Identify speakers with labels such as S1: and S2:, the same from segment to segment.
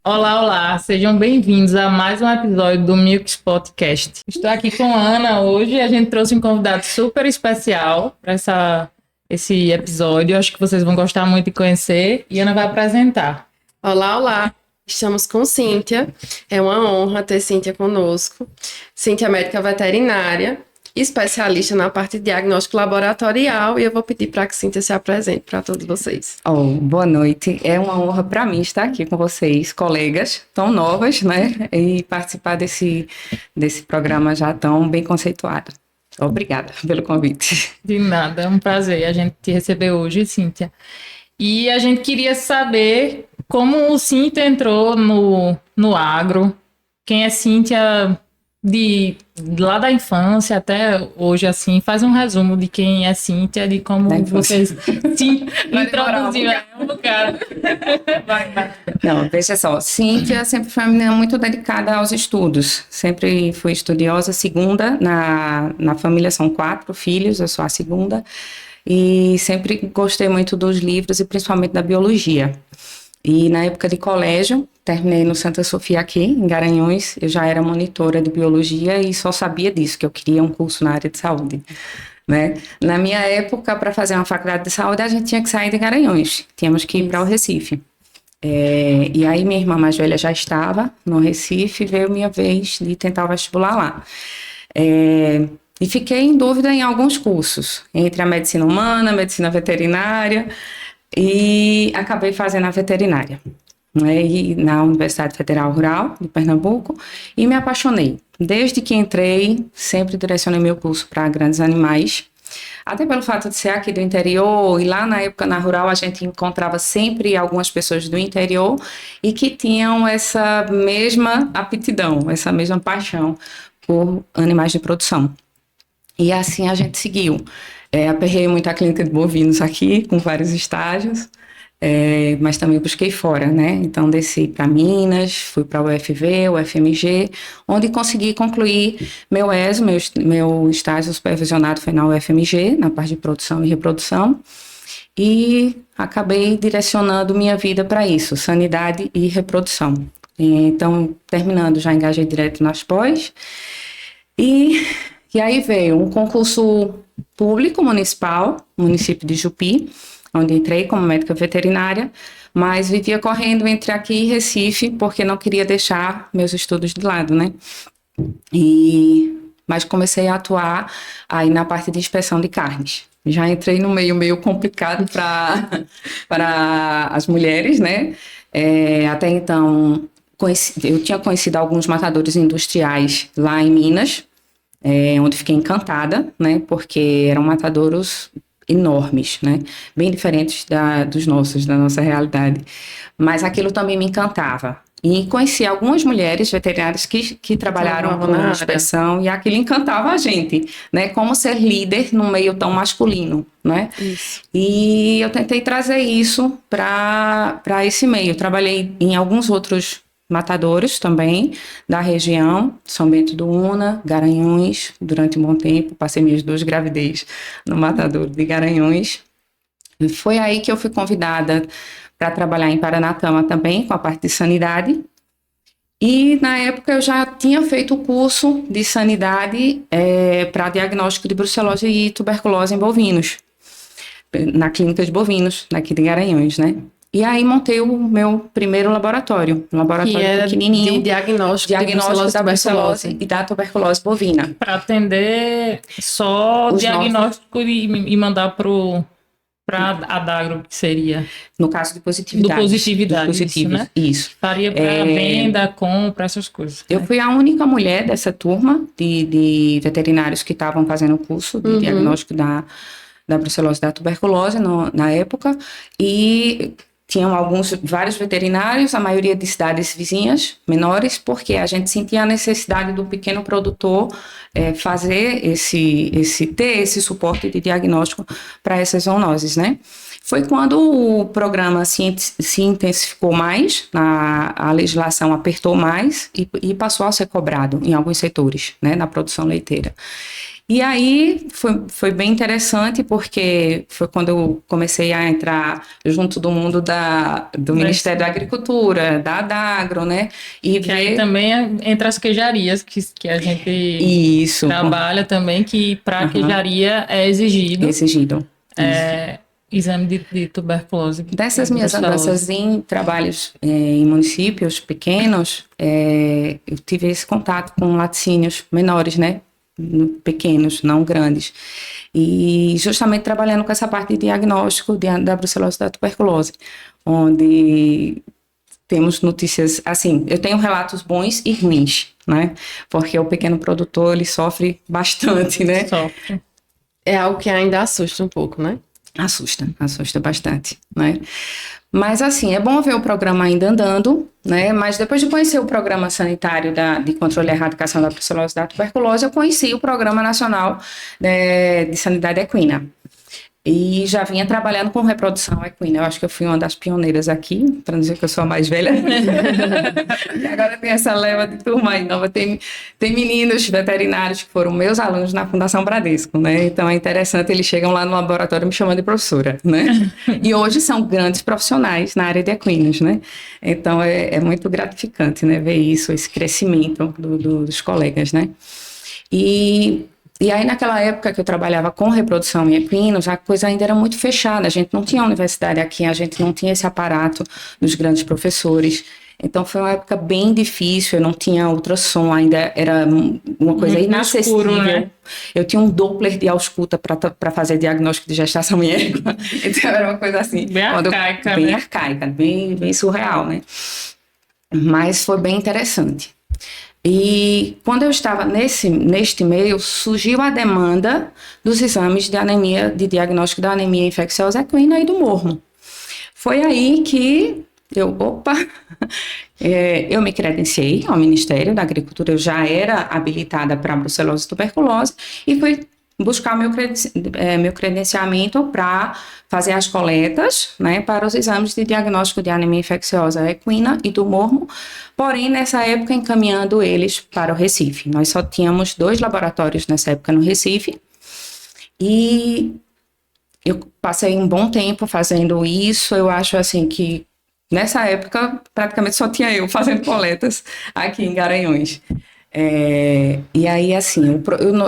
S1: Olá, olá, sejam bem-vindos a mais um episódio do Milks Podcast. Estou aqui com a Ana hoje e a gente trouxe um convidado super especial para esse episódio. Acho que vocês vão gostar muito de conhecer e a Ana vai apresentar.
S2: Olá, olá! Estamos com Cíntia. É uma honra ter Cíntia conosco. Cíntia é médica veterinária, especialista na parte de diagnóstico laboratorial, e eu vou pedir para que Cíntia se apresente para todos vocês.
S3: Boa noite. É uma honra para mim estar aqui com vocês, colegas tão novas, né? E participar desse programa já tão bem conceituado. Obrigada pelo convite.
S1: De nada, é um prazer a gente te receber hoje, Cíntia. E a gente queria saber como o Cíntia entrou no agro, quem é Cíntia lá da infância até hoje, assim, faz um resumo de quem é Cíntia, de como vocês se introduziram um bocado.
S3: Não, veja só, Cíntia sempre foi uma menina muito dedicada aos estudos, sempre fui estudiosa, segunda, na família são 4 filhos, eu sou a segunda, e sempre gostei muito dos livros e principalmente da biologia. E na época de colégio, terminei no Santa Sofia aqui, em Garanhuns, eu já era monitora de biologia e só sabia disso, que eu queria um curso na área de saúde, né? Na minha época, para fazer uma faculdade de saúde, a gente tinha que sair de Garanhuns, tínhamos que ir para o Recife. E aí minha irmã mais velha já estava no Recife, veio minha vez de tentar o vestibular lá. E fiquei em dúvida em alguns cursos, entre a medicina humana, a medicina veterinária, e acabei fazendo a veterinária, né, e na Universidade Federal Rural de Pernambuco, e me apaixonei. Desde que entrei, sempre direcionei meu curso para grandes animais, até pelo fato de ser aqui do interior, e lá na época na Rural a gente encontrava sempre algumas pessoas do interior e que tinham essa mesma aptidão, essa mesma paixão por animais de produção. E assim a gente seguiu. Aperrei muito a clínica de bovinos aqui, com vários estágios, mas também busquei fora, né? Então, desci para Minas, fui para o UFV, o UFMG, onde consegui concluir meu ESO, meu estágio supervisionado foi na UFMG, na parte de produção e reprodução, e acabei direcionando minha vida para isso, sanidade e reprodução. Então, terminando, já engajei direto nas pós, e aí veio um concurso público municipal, município de Jupi, onde entrei como médica veterinária, mas vivia correndo entre aqui e Recife, porque não queria deixar meus estudos de lado, né? Mas comecei a atuar aí na parte de inspeção de carnes. Já entrei no meio complicado para as mulheres, né? Até então, eu tinha conhecido alguns matadores industriais lá em Minas, onde fiquei encantada, né, porque eram matadouros enormes, né, bem diferentes dos nossos, da nossa realidade, mas aquilo também me encantava. E conheci algumas mulheres veterinárias que trabalharam com inspeção e aquilo encantava a gente, né, como ser líder num meio tão masculino, né? Isso. E eu tentei trazer isso para esse meio. Trabalhei em alguns outros matadores também, da região, São Bento do Una, Garanhuns, durante um bom tempo, passei minhas 2 gravidez no matador de Garanhuns. E foi aí que eu fui convidada para trabalhar em Paranatama também, com a parte de sanidade. E na época eu já tinha feito o curso de sanidade para diagnóstico de brucelose e tuberculose em bovinos, na clínica de bovinos, daqui de Garanhuns, né? E aí montei o meu primeiro laboratório, um laboratório pequenininho.
S2: De diagnóstico
S3: da brucelose e da tuberculose bovina.
S1: Para atender só o diagnóstico e mandar para a Adagro, que seria?
S3: No caso de positividade.
S1: Do positividade,
S3: isso, né? Isso.
S1: Faria para venda, compra, essas coisas.
S3: Eu fui a única mulher dessa turma de veterinários que estavam fazendo o curso de diagnóstico da brucelose e da tuberculose na época, e tinham vários veterinários, a maioria de cidades vizinhas, menores, porque a gente sentia a necessidade do pequeno produtor fazer ter esse suporte de diagnóstico para essas zoonoses, né? Foi quando o programa se intensificou mais, a legislação apertou mais e passou a ser cobrado em alguns setores, né, na produção leiteira. E aí foi bem interessante, porque foi quando eu comecei a entrar junto do mundo do Ministério da Agricultura, da Adagro, né? E
S1: que aí também entre as queijarias que a gente
S3: Isso.
S1: trabalha também, que para queijaria é exigido. Exame de tuberculose.
S3: Dessas minhas andanças em trabalhos em municípios pequenos, eu tive esse contato com laticínios menores, né? Pequenos, não grandes. E justamente trabalhando com essa parte de diagnóstico da brucelose da tuberculose, onde temos notícias, assim, eu tenho relatos bons e ruins, né? Porque o pequeno produtor, ele sofre bastante, né?
S1: Sofre.
S2: É algo que ainda assusta um pouco, né?
S3: Assusta bastante, né? Mas, assim, é bom ver o programa ainda andando, né? Mas depois de conhecer o Programa Sanitário de Controle e Erradicação da Brucelose da Tuberculose, eu conheci o Programa Nacional de Sanidade Equina. E já vinha trabalhando com reprodução equina. Eu acho que eu fui uma das pioneiras aqui, para não dizer que eu sou a mais velha. E agora tem essa leva de turma aí nova. Tem meninos veterinários que foram meus alunos na Fundação Bradesco, né? Então é interessante, eles chegam lá no laboratório me chamando de professora, né? E hoje são grandes profissionais na área de equinos, né? Então é muito gratificante, né? Ver isso, esse crescimento dos colegas, né? E aí, naquela época que eu trabalhava com reprodução em equinos, a coisa ainda era muito fechada. A gente não tinha universidade aqui, a gente não tinha esse aparato dos grandes professores. Então, foi uma época bem difícil, eu não tinha ultrassom, ainda era uma coisa muito inacessível. Escuro, né? Eu tinha um Doppler de ausculta para fazer diagnóstico de gestação em égua. Então, era uma coisa assim...
S1: Bem arcaica,
S3: bem
S1: né?
S3: arcaica, bem surreal, né? Mas foi bem interessante. E quando eu estava neste meio, surgiu a demanda dos exames de anemia, de diagnóstico da anemia infecciosa equina e do mormo. Foi aí que eu me credenciei ao Ministério da Agricultura, eu já era habilitada para brucelose e tuberculose e fui buscar meu credenciamento para fazer as coletas, né, para os exames de diagnóstico de anemia infecciosa equina e do mormo, porém, nessa época, encaminhando eles para o Recife. Nós só tínhamos 2 laboratórios nessa época no Recife, e eu passei um bom tempo fazendo isso. Eu acho, assim, que nessa época, praticamente só tinha eu fazendo coletas aqui em Garanhuns. E aí, assim,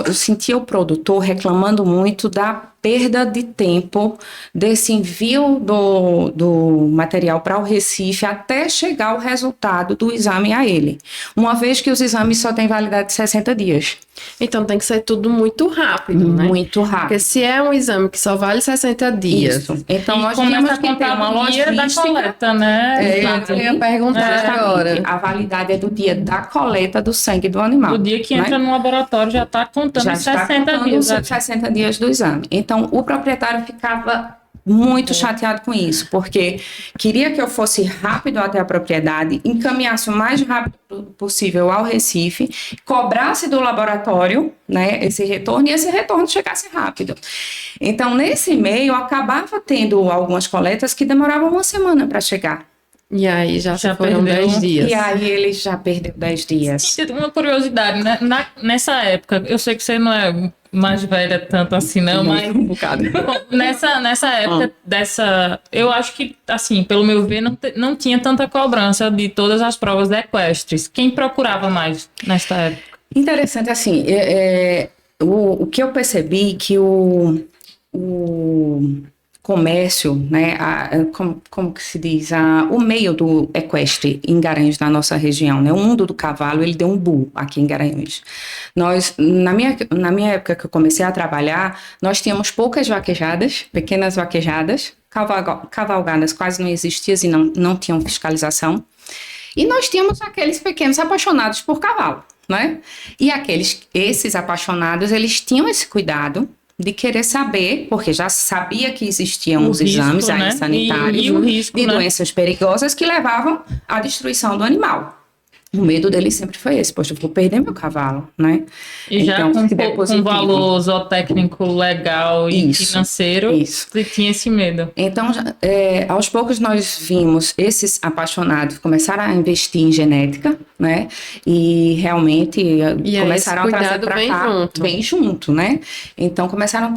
S3: eu sentia o produtor reclamando muito da perda de tempo desse envio do material para o Recife até chegar o resultado do exame a ele, uma vez que os exames só têm validade de 60 dias.
S2: Então tem que ser tudo muito rápido, né?
S3: Muito rápido.
S2: Porque se é um exame que só vale 60 dias...
S3: Isso. Então nós tínhamos que ter uma logística
S1: da coleta, né?
S2: Eu ia perguntar agora.
S3: A validade é do dia da coleta do sangue do animal.
S1: Do dia que entra no laboratório já está contando
S3: já
S1: 60 dias.
S3: 60 dias do exame. Então, o proprietário ficava muito chateado com isso, porque queria que eu fosse rápido até a propriedade, encaminhasse o mais rápido possível ao Recife, cobrasse do laboratório, né, esse retorno, e esse retorno chegasse rápido. Então, nesse meio, eu acabava tendo algumas coletas que demoravam uma semana para chegar.
S2: E aí já foram 10 dias.
S3: E aí ele já perdeu 10 dias.
S1: Sim, uma curiosidade, né? Nessa época, eu sei que você não é mais velha tanto assim, não, mas
S3: um bocado.
S1: nessa época eu acho que, assim, pelo meu ver, não tinha tanta cobrança de todas as provas equestres. Quem procurava mais nessa época?
S3: Interessante, assim, o que eu percebi que o comércio, né, como que se diz, o meio do equestre em Garanhuns, na nossa região, né, o mundo do cavalo, ele deu um boom aqui em Garanhuns. Nós, na minha época que eu comecei a trabalhar, nós tínhamos poucas vaquejadas, pequenas vaquejadas, cavalgadas quase não existiam e não tinham fiscalização, e nós tínhamos aqueles pequenos apaixonados por cavalo, né, e esses apaixonados, eles tinham esse cuidado de querer saber, porque já sabia que existiam os exames aí, né, sanitários
S1: e o risco,
S3: de doenças perigosas que levavam à destruição do animal. o medo dele sempre foi esse, poxa, eu vou perder meu cavalo, né?
S1: E já
S3: Então,
S1: com
S3: que é
S1: um
S3: positivo.
S1: valor zootécnico legal e financeiro, você tinha esse medo.
S3: Então, aos poucos nós vimos esses apaixonados começaram a investir em genética, né? E realmente começaram a trazer para cá, bem junto, né? Então, começaram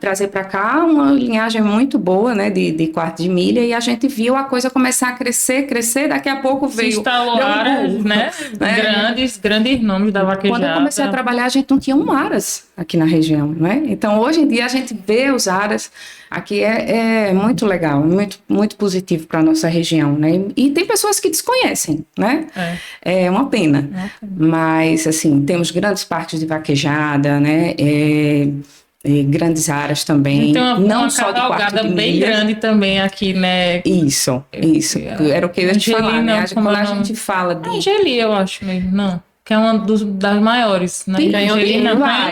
S3: trazer para cá uma linhagem muito boa, né? De quarto de milha, e a gente viu a coisa começar a crescer, daqui a pouco veio...
S1: Se instalou áreas, né? Grandes nomes da vaquejada.
S3: Quando eu comecei a trabalhar, a gente não tinha um aras aqui na região, né? Então, hoje em dia, a gente vê os aras aqui, é muito legal, muito, muito positivo para a nossa região, né? E tem pessoas que desconhecem, né? É uma pena. Mas, assim, temos grandes parques de vaquejada, né? Grandes áreas também,
S1: então,
S3: não só de quarto de
S1: bem grande também aqui, né?
S3: Isso, era o que eu ia te falar, né? Quando a gente fala de...
S1: Angeli, eu acho mesmo, não. Que é uma das maiores, né?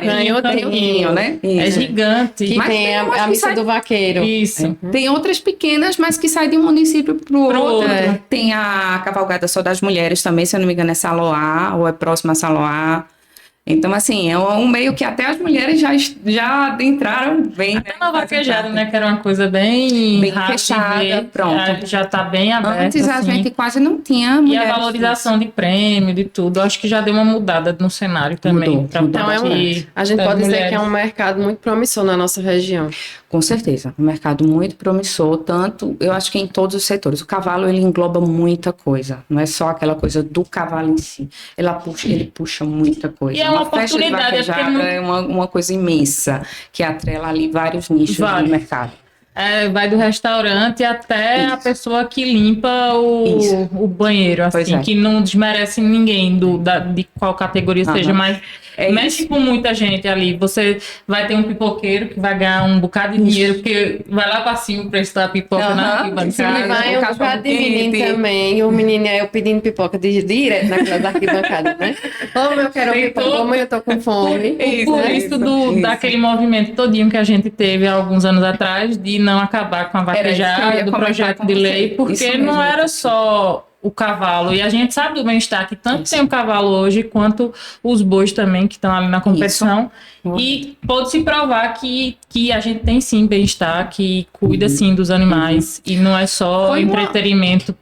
S2: Ganhou tempinho,
S3: né?
S2: É
S1: gigante.
S2: Que mas tem a missa do vaqueiro.
S1: Isso.
S3: Tem outras pequenas, mas que saem de um município para o outro. Tem a cavalgada só das mulheres também, se eu não me engano, é Saloá, ou é próxima a Saloá. Então, assim, é um meio que até as mulheres já entraram bem.
S1: Até na vaquejada, né? Que era uma coisa bem
S3: fechada, pronto.
S1: Já está bem aberta.
S3: Antes a gente quase não tinha
S1: mulheres. E a valorização de prêmio, de tudo, acho que já deu uma mudada no cenário também.
S3: Mudou.
S2: Então, a gente pode dizer que é um mercado muito promissor na nossa região.
S3: Com certeza, um mercado muito promissor, tanto, eu acho que em todos os setores. O cavalo, ele engloba muita coisa, não é só aquela coisa do cavalo em si. Ele puxa muita coisa.
S1: E é uma oportunidade.
S3: É uma coisa imensa, que atrela ali vários nichos do mercado.
S1: Vai do restaurante até a pessoa que limpa o banheiro, assim, que não desmerece ninguém de qual categoria seja, mas mexe com muita gente ali. Você vai ter um pipoqueiro que vai ganhar um bocado de dinheiro, porque vai lá pra cima o preço da pipoca na arquibancada.
S2: Vai um bocado de menino também, e o menino eu pedindo pipoca direto naquela arquibancada, né? Como eu quero pipoca, como eu tô com fome.
S1: Por isso daquele movimento todinho que a gente teve há alguns anos atrás, de não acabar com a vaquejada, do projeto de lei, porque não era só o cavalo, e a gente sabe do bem-estar que tanto tem o cavalo hoje, quanto os bois também, que estão ali na competição, e pode-se provar que a gente tem sim bem-estar, que cuida sim dos animais, e não é só entretenimento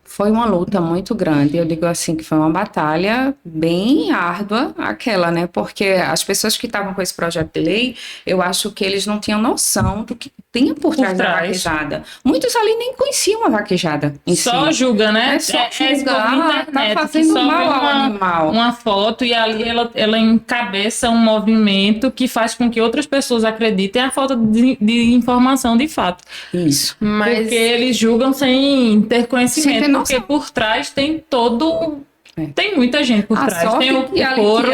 S3: Foi uma luta muito grande, eu digo assim, que foi uma batalha bem árdua aquela, né? Porque as pessoas que estavam com esse projeto de lei, eu acho que eles não tinham noção do que tinha por trás da vaquejada. Muitos ali nem conheciam a vaquejada em
S1: só
S3: si.
S1: julga, né?
S3: Só julga, tá fazendo mal ao animal.
S1: Uma foto e ali ela encabeça um movimento que faz com que outras pessoas acreditem a falta de informação de fato.
S3: Isso.
S1: Porque eles julgam sem ter conhecimento. Porque por trás tem todo... Tem muita gente por trás. Tem o couro,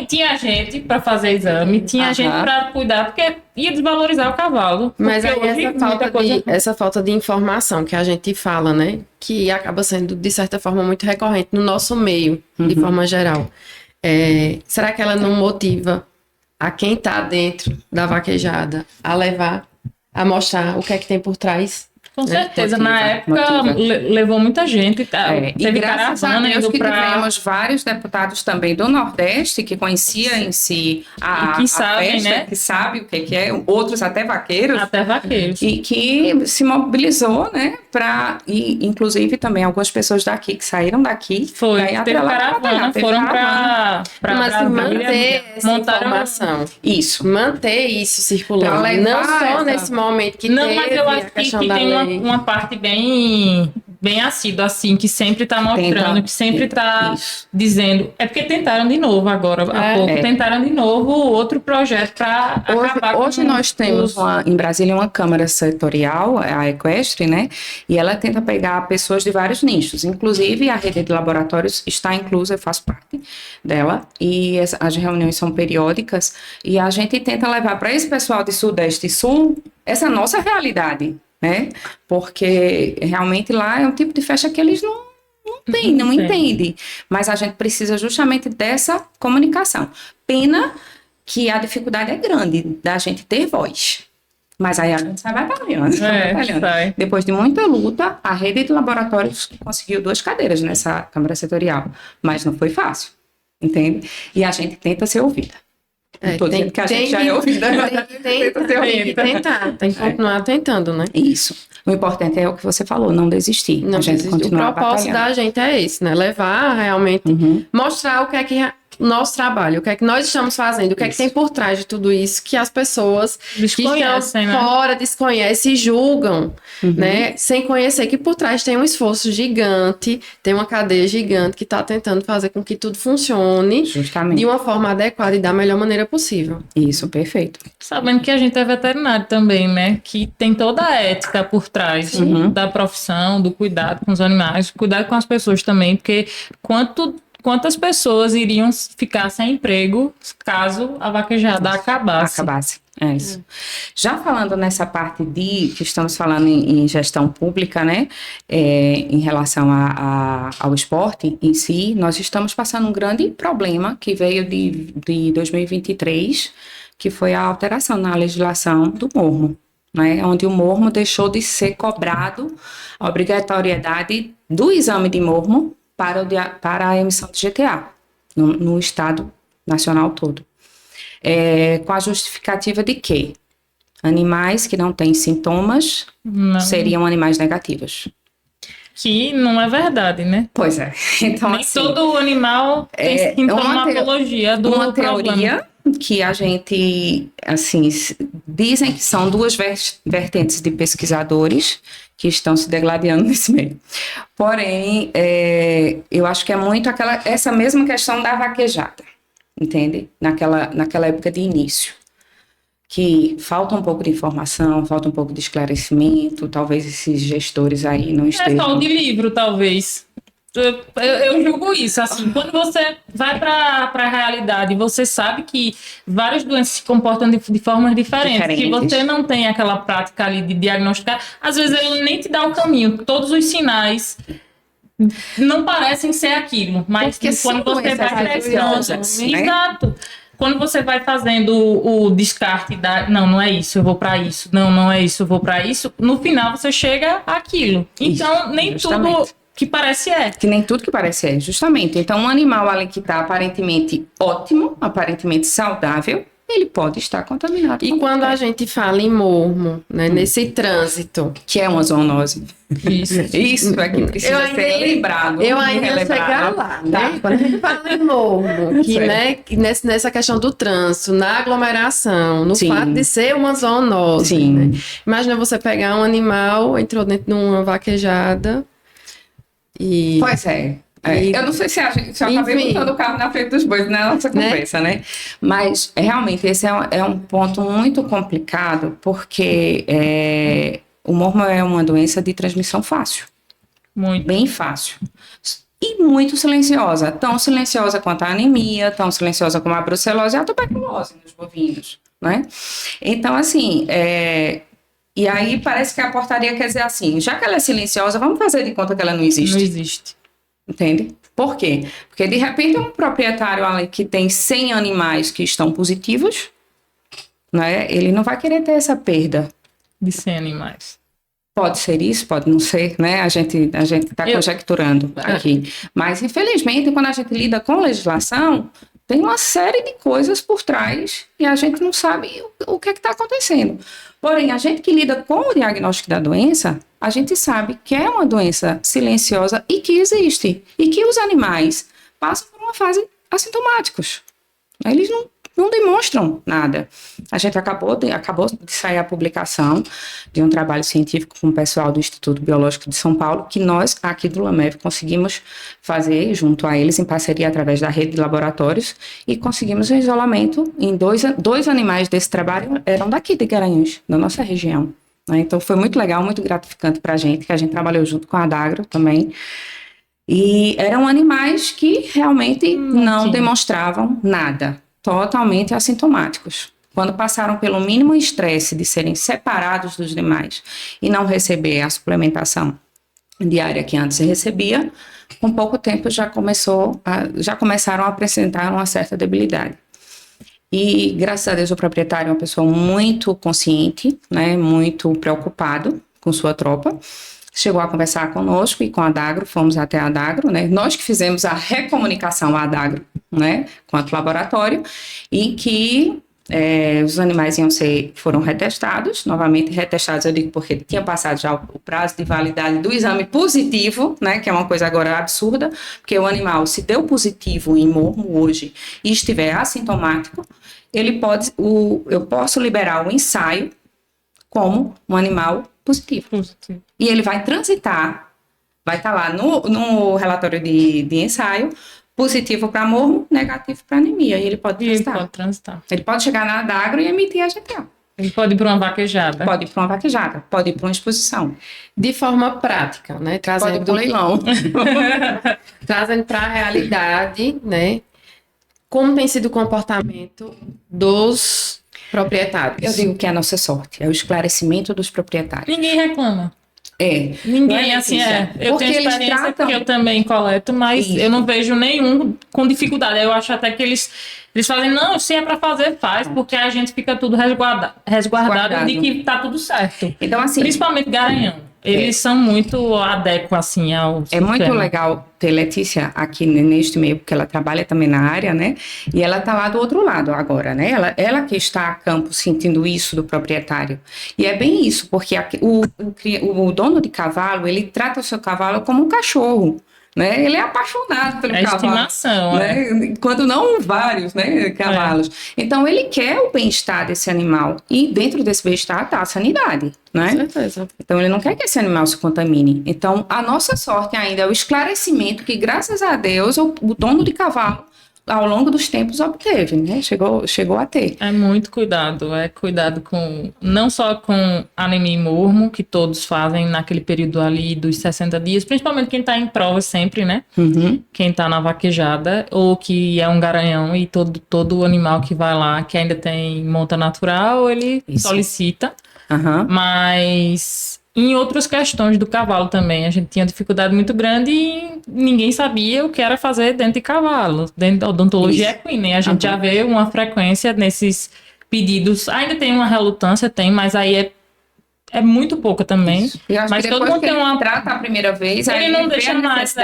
S1: tinha gente para fazer exame, tinha gente para cuidar, porque ia desvalorizar o cavalo.
S2: Mas aí essa falta de informação que a gente fala, né? Que acaba sendo, de certa forma, muito recorrente no nosso meio, de forma geral. Será que ela não motiva a quem está dentro da vaquejada a levar, a mostrar o que é que tem por trás?
S1: Com certeza, na época levou muita gente, teve caravana indo
S3: que tivemos vários deputados também do Nordeste que conhecia em si a
S1: sabem,
S3: festa,
S1: né?
S3: Que sabe o que é, outros até vaqueiros. E que se mobilizou, né, e inclusive também algumas pessoas daqui que saíram daqui.
S1: Teve caravana, foram para
S2: manter essa informação.
S3: Isso.
S2: Manter isso circulando, não só nesse momento que teve
S1: mas eu acho que tem uma parte bem assídua, assim, que sempre está mostrando, que sempre está dizendo. É porque tentaram de novo agora, há pouco, tentaram de novo outro projeto para acabar com...
S3: Hoje nós temos em Brasília uma Câmara Setorial, a Equestre, né? E ela tenta pegar pessoas de vários nichos, inclusive a rede de laboratórios está inclusa, eu faço parte dela, e as reuniões são periódicas, e a gente tenta levar para esse pessoal de Sudeste e Sul essa nossa realidade, né? Porque realmente lá é um tipo de festa que eles não entendem. Mas a gente precisa justamente dessa comunicação. Pena que a dificuldade é grande da gente ter voz. Mas aí a gente sai batalhando,
S1: Sai.
S3: Depois de muita luta, a rede de laboratórios conseguiu 2 cadeiras nessa Câmara Setorial, mas não foi fácil, entende? E a gente tenta ser ouvida. Não estou dizendo que a gente já é ouvida.
S2: Tem que tentar, tem que continuar tentando, né?
S3: Isso. O importante é o que você falou, não desistir.
S2: Não
S3: a gente
S2: desistir.
S3: continuar
S2: O propósito
S3: batalhando.
S2: da gente é esse, né? Levar realmente, mostrar o que é que o nosso trabalho, o que é que nós estamos fazendo, o que é que tem por trás de tudo isso, que as pessoas que estão fora desconhecem e julgam, né? Sem conhecer que por trás tem um esforço gigante, tem uma cadeia gigante que está tentando fazer com que tudo funcione
S3: Justamente.
S2: de uma forma adequada e da melhor maneira possível.
S3: Isso, perfeito.
S1: Sabendo que a gente é veterinário também, né? Que tem toda a ética por trás da profissão, do cuidado com os animais, cuidado com as pessoas também, porque quantas pessoas iriam ficar sem emprego caso a vaquejada acabasse?
S3: É isso. Já falando nessa parte que estamos falando em gestão pública, né, em relação ao esporte em si, nós estamos passando um grande problema que veio de 2023, que foi a alteração na legislação do mormo, né, onde o mormo deixou de ser cobrado a obrigatoriedade do exame de mormo para a emissão de GTA no Estado Nacional todo. Com a justificativa de que animais que não têm sintomas seriam animais negativos.
S1: Que não é verdade, né?
S3: Pois é. Então,
S1: nem
S3: assim,
S1: todo animal tem sintomatologia do
S3: uma
S1: problema.
S3: teoria que a gente, assim, dizem que são 2 vertentes de pesquisadores que estão se degladiando nesse meio. Porém, eu acho que é muito essa mesma questão da vaquejada, entende? Naquela época de início, que falta um pouco de informação, falta um pouco de esclarecimento, talvez esses gestores aí não estejam...
S1: É só de livro, talvez. Eu julgo isso, assim, quando você vai para a realidade, você sabe que várias doenças se comportam de formas diferentes, que você não tem aquela prática ali de diagnosticar, às vezes ele nem te dá o caminho, todos os sinais não parecem ser aquilo, mas quando você vai crescendo, exato, quando você vai fazendo o descarte não é isso, eu vou para isso, não é isso, eu vou para isso, no final você chega àquilo, então isso, nem justamente. Tudo que parece que
S3: nem tudo que parece justamente. Então, um animal ali que está aparentemente ótimo, aparentemente saudável, ele pode estar contaminado.
S2: E quando a gente fala em mormo, né, nesse trânsito...
S3: Que é uma zoonose. Isso é que precisa ser lembrado.
S2: Eu ainda ia chegar lá, né? Quando a gente fala em mormo, que nessa questão do trânsito, na aglomeração, no fato de ser uma zoonose. Né? Imagina você pegar um animal, entrou dentro de uma vaquejada...
S3: Pois é. Eu não sei se a gente já acabei botando o carro na frente dos bois na nossa conversa, né? Mas realmente esse é um ponto muito complicado, porque o mormo é uma doença de transmissão fácil.
S1: Muito.
S3: Bem fácil. E muito silenciosa. Tão silenciosa quanto a anemia, tão silenciosa como a brucelose e a tuberculose nos bovinos, né? Então, assim... E aí parece que a portaria quer dizer assim, já que ela é silenciosa, vamos fazer de conta que ela não existe.
S1: Não existe.
S3: Entende? Por quê? Porque de repente um proprietário ali que tem 100 animais que estão positivos, né, ele não vai querer ter essa perda.
S1: De 100 animais.
S3: Pode ser isso, pode não ser, né? A gente está conjecturando aqui. Mas, infelizmente, quando a gente lida com legislação, tem uma série de coisas por trás e a gente não sabe o que está acontecendo. Porém, a gente que lida com o diagnóstico da doença, a gente sabe que é uma doença silenciosa e que existe. E que os animais passam por uma fase assintomáticos. Eles não demonstram nada. A gente acabou de sair a publicação de um trabalho científico com o pessoal do Instituto Biológico de São Paulo, que nós, aqui do LAMEV, conseguimos fazer junto a eles, em parceria através da rede de laboratórios, e conseguimos o isolamento em dois animais desse trabalho, eram daqui de Garanhuns, da nossa região. Né? Então, foi muito legal, muito gratificante para a gente, que a gente trabalhou junto com a Adagro também. E eram animais que realmente não demonstravam nada. Totalmente assintomáticos. Quando passaram pelo mínimo estresse de serem separados dos demais e não receber a suplementação diária que antes se recebia, com pouco tempo já começaram a apresentar uma certa debilidade. E, graças a Deus, o proprietário é uma pessoa muito consciente, né, muito preocupado com sua tropa. Chegou a conversar conosco e com a Adagro, fomos até a Adagro, né? Nós que fizemos a recomunicação à Adagro, né, quanto laboratório, e que os animais foram retestados, novamente retestados, eu digo porque tinha passado já o prazo de validade do exame positivo, né, que é uma coisa agora absurda, porque o animal, se deu positivo em mormo hoje e estiver assintomático, eu posso liberar o ensaio como um animal positivo. E ele vai transitar, vai estar lá no relatório de ensaio, positivo para mormo, negativo para anemia. E ele pode transitar. Ele pode chegar na Adagro e emitir a GTA.
S1: Ele pode ir para uma vaquejada.
S3: Pode ir para uma vaquejada, pode ir para uma exposição.
S2: De forma prática, né?
S3: Pode ir para um leilão.
S2: Trazendo para a realidade, né? Como tem sido o comportamento dos proprietários?
S3: Eu digo que é a nossa sorte, é o esclarecimento dos proprietários.
S1: Ninguém reclama.
S3: Ninguém
S1: assim, eu
S3: porque
S1: tenho experiência porque eu também coleto, mas eu não vejo nenhum com dificuldade. Eu acho até que eles fazem, não, se é para fazer, faz, porque a gente fica tudo resguardado de que tá tudo certo.
S3: Então, assim,
S1: principalmente Garanhão. Eles são muito adequados, assim, ao sistema.
S3: Muito legal ter Letícia aqui neste meio, porque ela trabalha também na área, né? E ela tá lá do outro lado agora, né? Ela que está a campo sentindo isso do proprietário. E é bem isso, porque o dono de cavalo, ele trata o seu cavalo como um cachorro. Né? Ele é apaixonado pelo cavalo.
S1: Estimação,
S3: né? Quando não vários, né, cavalos. Então, ele quer o bem-estar desse animal. E dentro desse bem-estar está a sanidade. Né?
S2: Com certeza.
S3: Então, ele não quer que esse animal se contamine. Então, a nossa sorte ainda é o esclarecimento que, graças a Deus, o dono de cavalo, ao longo dos tempos, obteve, né? Chegou a ter.
S1: É muito cuidado, não só com anemia e mormo, que todos fazem naquele período ali dos 60 dias, principalmente quem está em prova sempre, né?
S3: Uhum.
S1: Quem está na vaquejada, ou que é um garanhão e todo animal que vai lá, que ainda tem monta natural, ele solicita.
S3: Uhum.
S1: Mas em outras questões do cavalo também, a gente tinha dificuldade muito grande e ninguém sabia o que era fazer dentro de cavalo. Dentro da odontologia equina, a gente já vê uma frequência nesses pedidos. Ainda tem uma relutância, mas aí é muito pouca também. Mas todo mundo tem uma...
S3: trata a primeira vez,
S1: ele não deixa mais,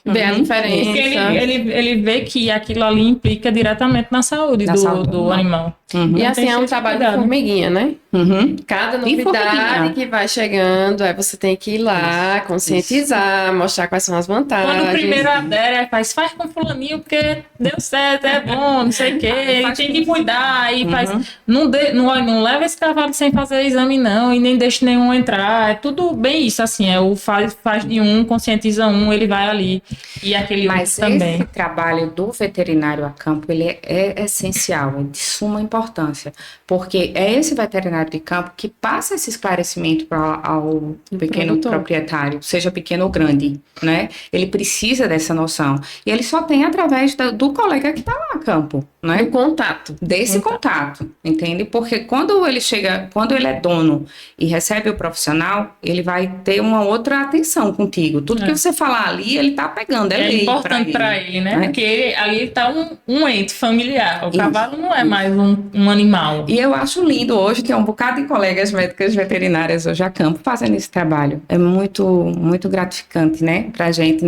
S2: ver a diferença.
S1: Porque ele vê que aquilo ali implica diretamente na saúde do animal.
S2: Uhum. E assim, é um trabalho de formiguinha, né?
S3: Uhum.
S2: Cada novidade que vai chegando, você tem que ir lá, conscientizar, mostrar quais são as vantagens.
S1: Quando o primeiro adere, faz com fulaninho, porque deu certo, é bom, não sei o quê, tem que cuidar, e faz... Não leva esse cavalo sem fazer exame, não, e nem deixa nenhum entrar, é tudo bem isso, assim, o faz de um, conscientiza um, ele vai ali, e aquele
S3: Mas
S1: também.
S3: Esse trabalho do veterinário a campo, ele é essencial, é de suma importância, porque é esse veterinário de campo que passa esse esclarecimento ao pequeno proprietário, seja pequeno ou grande, né? Ele precisa dessa noção. E ele só tem através do colega que está lá a campo, né?
S2: Do contato.
S3: Desse contato, entende? Porque quando ele é dono e recebe o profissional, ele vai ter uma outra atenção contigo. Tudo que você falar ali, ele tá pegando, é lei
S1: importante para ele, né? Porque ali está um ente familiar. O cavalo não é mais um animal.
S3: E eu acho lindo hoje ter um bocado de colegas médicas veterinárias hoje a campo fazendo esse trabalho. É muito, muito gratificante, né? Pra gente.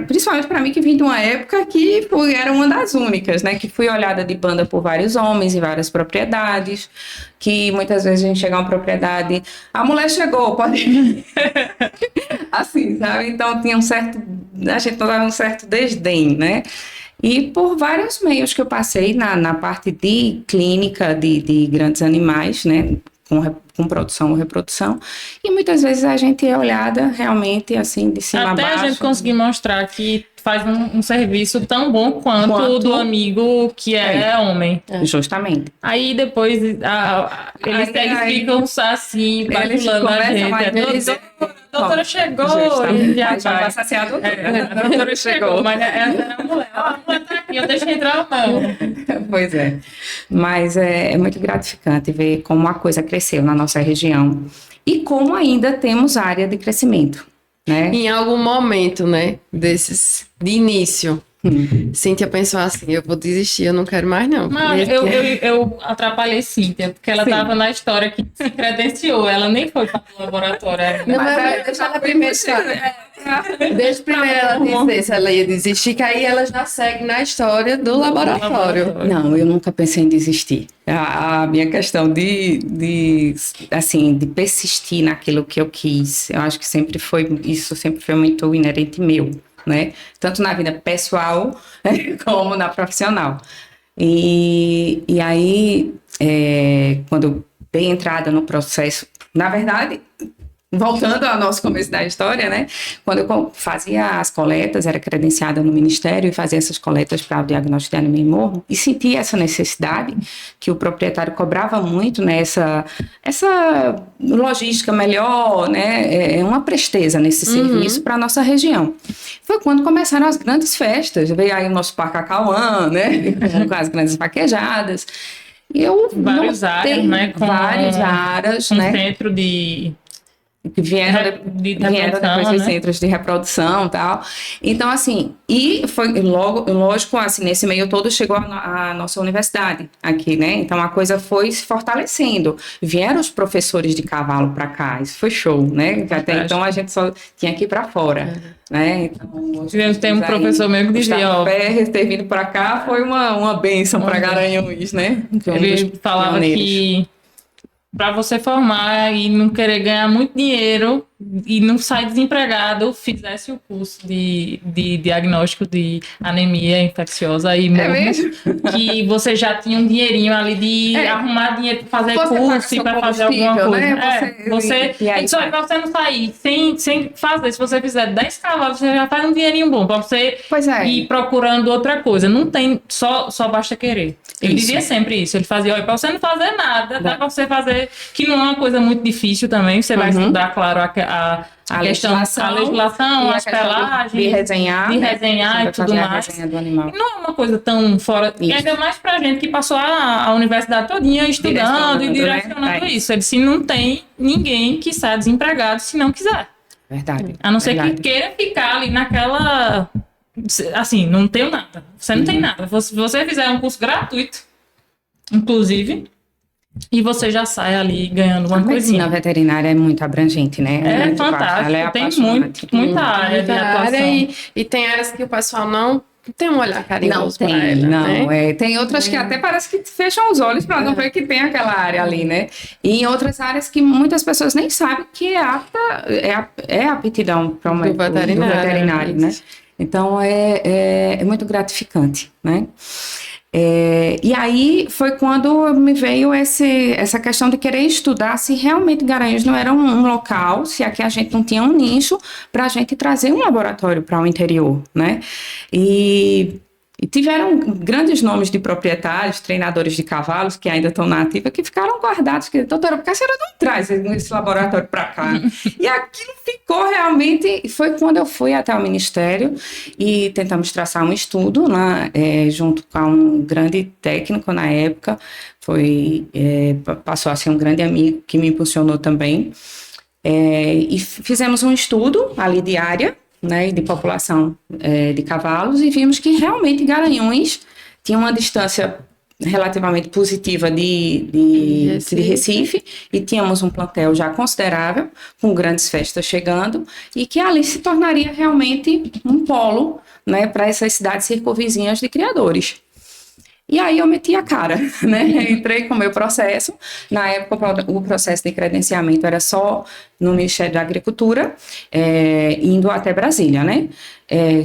S3: Principalmente para mim, que vim de uma época que era uma das únicas, né? Que fui olhada de banda por vários homens em várias propriedades. Que muitas vezes a gente chega a uma propriedade, a mulher chegou, pode ir. Assim, sabe? Então a gente notava um certo desdém, né? E por vários meios que eu passei na parte de clínica de grandes animais, né? Com produção ou reprodução, e muitas vezes a gente é olhada realmente assim de cima a baixo.
S1: Até a gente conseguir mostrar que faz um serviço tão bom quanto o do amigo que é homem.
S3: Justamente.
S1: Aí depois eles ficam assim, bajulando a gente. A doutora chegou.
S3: Já vai saciar a doutora.
S1: A doutora chegou, mas a mulher tá aqui, eu deixo entrar ou não.
S3: Pois é. Mas é muito gratificante ver como a coisa cresceu na nossa região e como ainda temos área de crescimento, né?
S2: Em algum momento, né, de início, Cíntia pensou assim, eu vou desistir, eu não quero mais não.
S1: Não, eu atrapalhei Cíntia, porque ela estava na história que se credenciou, ela nem foi para o laboratório ainda.
S2: Não, mas deixa ela primeiro. Deixa primeiro ela dizer se ela ia desistir, que aí ela já segue na história do laboratório.
S3: Não, eu nunca pensei em desistir. A minha questão assim, de persistir naquilo que eu quis, eu acho que isso sempre foi muito inerente meu, né? Tanto na vida pessoal como na profissional. E aí, quando eu dei entrada no processo, na verdade, voltando ao nosso começo da história, né? Quando eu fazia as coletas, era credenciada no Ministério e fazia essas coletas para o diagnóstico de anemia hemorro e sentia essa necessidade que o proprietário cobrava muito, né? Essa logística melhor, né? Uma presteza nesse serviço para a nossa região. Foi quando começaram as grandes festas. Veio aí o nosso Parque Acauã, né? Com as grandes vaquejadas. E
S1: várias áreas, né?
S3: Várias áreas, né?
S1: Centro de...
S3: que vieram depois dos centros de reprodução e tal. Então, assim, e foi lógico, assim, nesse meio todo chegou a nossa universidade aqui, né? Então, a coisa foi se fortalecendo. Vieram os professores de cavalo para cá, isso foi show, né? Até então, a gente só tinha que ir para fora, né? Então,
S1: tem um professor mesmo que dizia, ó...
S3: Pérez ter vindo para cá foi uma bênção para Garanhuns, né?
S1: Ele falava que para você formar e não querer ganhar muito dinheiro e não sair desempregado, fizesse o curso de diagnóstico de anemia infecciosa e
S3: mesmo?
S1: que você já tinha um dinheirinho ali de arrumar dinheiro para fazer curso e para fazer alguma coisa.
S3: Né?
S1: Você para você não sair sem fazer, se você fizer 10 cavalos, você já faz um dinheirinho bom para você ir procurando outra coisa. Não tem, só basta querer. Ele dizia sempre isso. Ele fazia, olha, para você não fazer nada, dá para você fazer, que não é uma coisa muito difícil também. Você vai estudar, claro, a legislação, as pelagens,
S3: de resenhar
S1: e tudo mais. Não é uma coisa tão fora. E ainda mais pra gente que passou a universidade todinha estudando e direcionando isso. Ele disse, não tem ninguém que saia desempregado se não quiser.
S3: Verdade.
S1: A não ser que queira ficar ali naquela... Assim, não tenho nada. Você não tem nada. Se você fizer um curso gratuito, inclusive, e você já sai ali ganhando uma coisinha.
S3: A medicina veterinária é muito abrangente, né?
S1: É fantástico. Tem muita área de atuação.
S2: E tem áreas que o pessoal não tem um olhar carinhoso para ela,
S3: né? Tem outras que até parece que fecham os olhos para não ver que tem aquela área ali, né? E em outras áreas que muitas pessoas nem sabem que é aptidão para um veterinário, né? Então, é muito gratificante, né? E aí foi quando me veio essa questão de querer estudar se realmente Garanhuns não era um local, se aqui a gente não tinha um nicho para a gente trazer um laboratório para o interior, né? E tiveram grandes nomes de proprietários, treinadores de cavalos que ainda estão na ativa, que ficaram guardados, que, doutora, por que a senhora não traz esse laboratório para cá? E aquilo ficou realmente, foi quando eu fui até o Ministério e tentamos traçar um estudo, né, junto com um grande técnico na época, passou a ser um grande amigo que me impulsionou também, e fizemos um estudo ali de área, né, de população de cavalos, e vimos que realmente Garanhuns tinha uma distância relativamente positiva de Recife, e tínhamos um plantel já considerável, com grandes festas chegando, e que ali se tornaria realmente um polo, né, para essas cidades circunvizinhas de criadores. E aí eu meti a cara, né? Entrei com o meu processo. Na época, o processo de credenciamento era só no Ministério da Agricultura, indo até Brasília, né?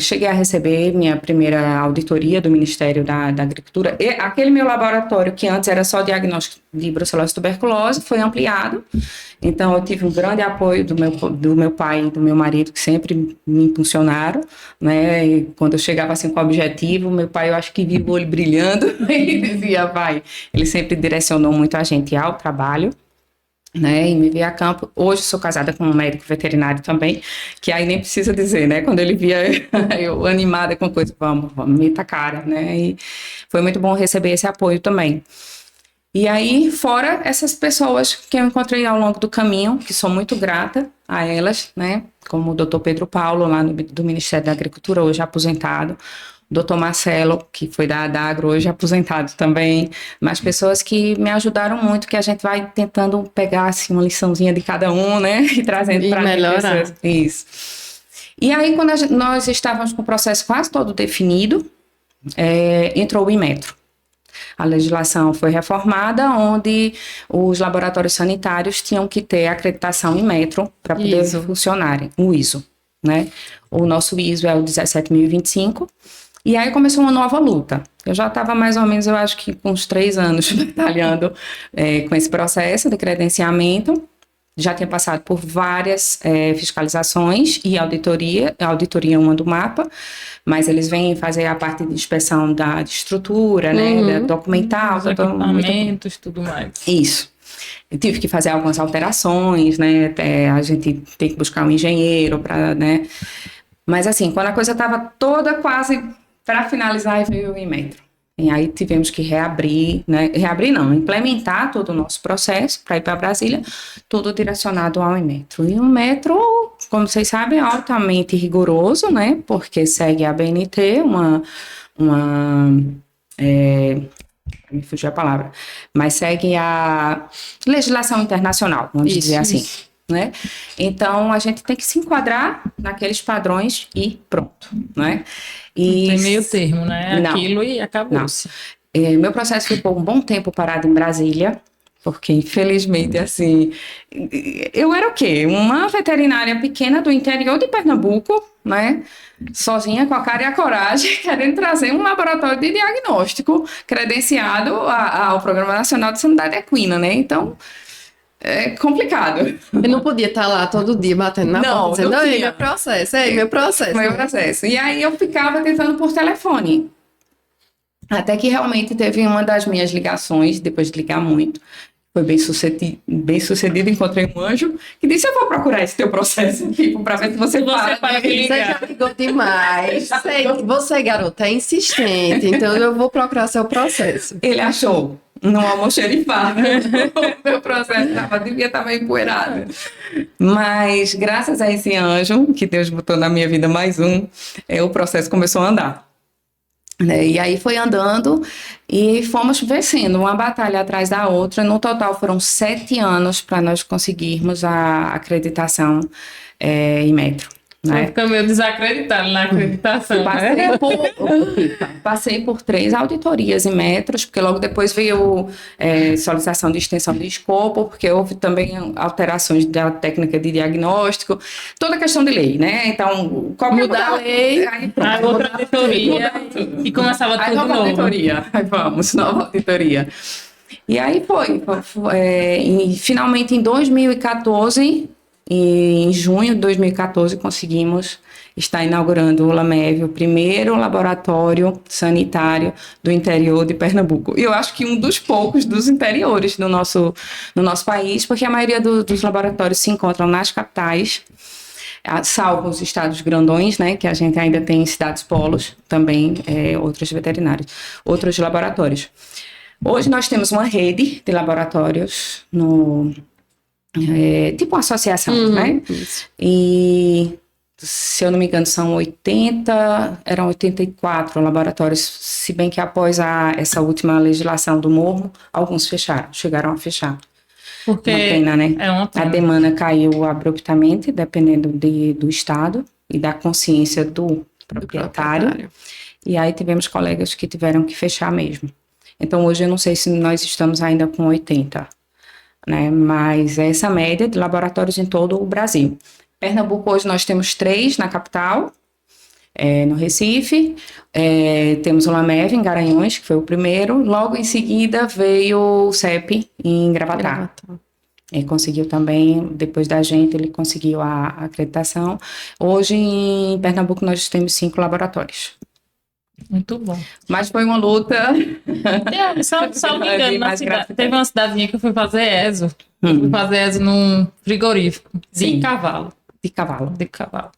S3: Cheguei a receber minha primeira auditoria do Ministério da Agricultura. E aquele meu laboratório, que antes era só diagnóstico de brucelose e tuberculose, foi ampliado. Então, eu tive um grande apoio do meu pai e do meu marido, que sempre me impulsionaram, né? E quando eu chegava assim com o objetivo, meu pai, eu acho que via o olho brilhando e dizia, vai. Ele sempre direcionou muito a gente ao trabalho, né, e me via a campo. Hoje sou casada com um médico veterinário também, que aí nem precisa dizer, né, quando ele via eu animada com coisa, vamos, meta a cara, né, e foi muito bom receber esse apoio também. E aí, fora essas pessoas que eu encontrei ao longo do caminho, que sou muito grata a elas, né, como o Dr. Pedro Paulo, lá do Ministério da Agricultura, hoje aposentado, Dr. Marcelo, que foi da Agro, hoje aposentado também, mas pessoas que me ajudaram muito, que a gente vai tentando pegar assim, uma liçãozinha de cada um, né? E trazendo para
S2: melhorar.
S3: pessoas. Isso. E aí, quando nós estávamos com o processo quase todo definido, entrou o Inmetro. A legislação foi reformada, onde os laboratórios sanitários tinham que ter acreditação Inmetro para poder funcionarem, o ISO, né? O nosso ISO é o 17.025. E aí começou uma nova luta. Eu já estava mais ou menos, eu acho que com uns 3 anos batalhando com esse processo de credenciamento. Já tinha passado por várias fiscalizações e auditoria. A auditoria é uma do mapa, mas eles vêm fazer a parte de inspeção de estrutura, né, documental.
S1: Os equipamentos, tudo mais.
S3: Isso. Eu tive que fazer algumas alterações, né, a gente tem que buscar um engenheiro para, né. Mas assim, quando a coisa estava toda quase para finalizar, veio o Inmetro. E aí tivemos que reabrir, né? Reabrir não, implementar todo o nosso processo para ir para Brasília, tudo direcionado ao Inmetro. E o Inmetro, como vocês sabem, é altamente rigoroso, né? Porque segue a BNT, me fugiu a palavra, mas segue a legislação internacional, vamos dizer assim. Né? Então, a gente tem que se enquadrar naqueles padrões e pronto, né? E
S1: tem meio termo, né?
S3: Não,
S1: aquilo e acabou-se.
S3: Meu processo ficou um bom tempo parado em Brasília, porque, infelizmente, assim, eu era o quê? Uma veterinária pequena do interior de Pernambuco, né? Sozinha, com a cara e a coragem, querendo trazer um laboratório de diagnóstico credenciado ao Programa Nacional de Sanidade Equina, né? Então, é complicado.
S2: Eu não podia estar lá todo dia batendo na porta, dizendo, ei, meu processo.
S3: Meu processo. E aí eu ficava tentando por telefone. Até que realmente teve uma das minhas ligações, depois de ligar muito, foi bem sucedido, encontrei um anjo que disse, eu vou procurar esse teu processo, tipo, para ver se você para de ligar.
S2: Você já ligou demais. Você, garota, é insistente, então eu vou procurar seu processo.
S3: Ele achou. No almoxerifado. O meu processo devia estar meio empoeirado. Mas, graças a esse anjo, que Deus botou na minha vida mais um, o processo começou a andar. E aí foi andando e fomos vencendo uma batalha atrás da outra. No total foram 7 anos para nós conseguirmos a acreditação Inmetro. Né?
S1: Fica meio desacreditado na acreditação.
S3: Passei por 3 auditorias em metros, porque logo depois veio solicitação de extensão de escopo, porque houve também alterações da técnica de diagnóstico, toda a questão de lei, né? Então, qualquer
S2: mudar a lei,
S3: aí pronto,
S1: outra auditoria, e começava tudo
S3: nova
S1: novo.
S3: Auditoria. Aí vamos, nova auditoria. E aí finalmente em 2014... E em junho de 2014 conseguimos estar inaugurando o LAMEV, o primeiro laboratório sanitário do interior de Pernambuco. E eu acho que um dos poucos dos interiores no nosso país, porque a maioria dos laboratórios se encontram nas capitais, salvo os estados grandões, né, que a gente ainda tem cidades polos, também outros veterinários, outros laboratórios. Hoje nós temos uma rede de laboratórios tipo uma associação, né? Isso. E, se eu não me engano, eram 84 laboratórios, se bem que após essa última legislação do morro, alguns chegaram a fechar.
S1: Porque
S3: uma pena, né?
S1: Uma pena.
S3: A demanda caiu abruptamente, dependendo do estado e da consciência do proprietário. E aí tivemos colegas que tiveram que fechar mesmo. Então, hoje eu não sei se nós estamos ainda com 80. Né, mas é essa média de laboratórios em todo o Brasil. Pernambuco, hoje nós temos 3 na capital, no Recife, temos o LAMEV em Garanhuns, que foi o primeiro, logo em seguida veio o CEP em Gravatá. Ele conseguiu também, depois da gente, ele conseguiu a acreditação. Hoje em Pernambuco nós temos 5 laboratórios.
S1: Muito bom.
S3: Mas foi uma luta.
S1: Só me engano, teve uma cidadezinha que eu fui fazer ESO. Eu fui fazer ESO num frigorífico de cavalo.
S3: De cavalo.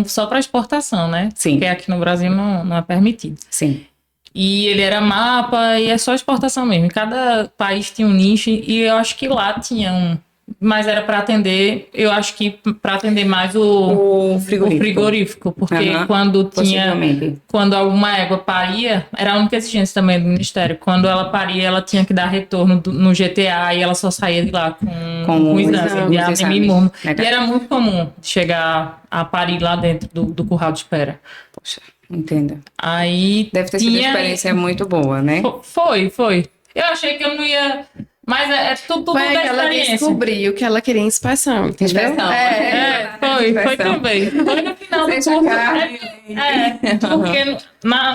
S1: Só para exportação, né?
S3: Sim.
S1: Porque aqui no Brasil não é permitido.
S3: Sim.
S1: E ele era mapa e é só exportação mesmo. Cada país tinha um nicho e eu acho que lá tinha mas era para atender, eu acho que para atender mais o frigorífico, porque quando alguma égua paria, era a única exigência também do Ministério, quando ela paria, ela tinha que dar retorno no GTA e ela só saía de lá com o exame de anemia imuno. E era muito comum chegar a parir lá dentro do curral de espera.
S3: Poxa, entenda.
S1: Aí
S3: deve ter sido uma experiência muito boa, né?
S1: Foi. Eu achei que eu não ia... Mas é tudo da experiência.
S2: Ela descobriu que ela queria inspeção, entendeu?
S1: Foi também. Foi no final do curso. Porque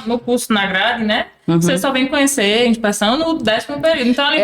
S1: no curso na grade, né? Você só vem conhecer inspeção no 10º período. Então, ali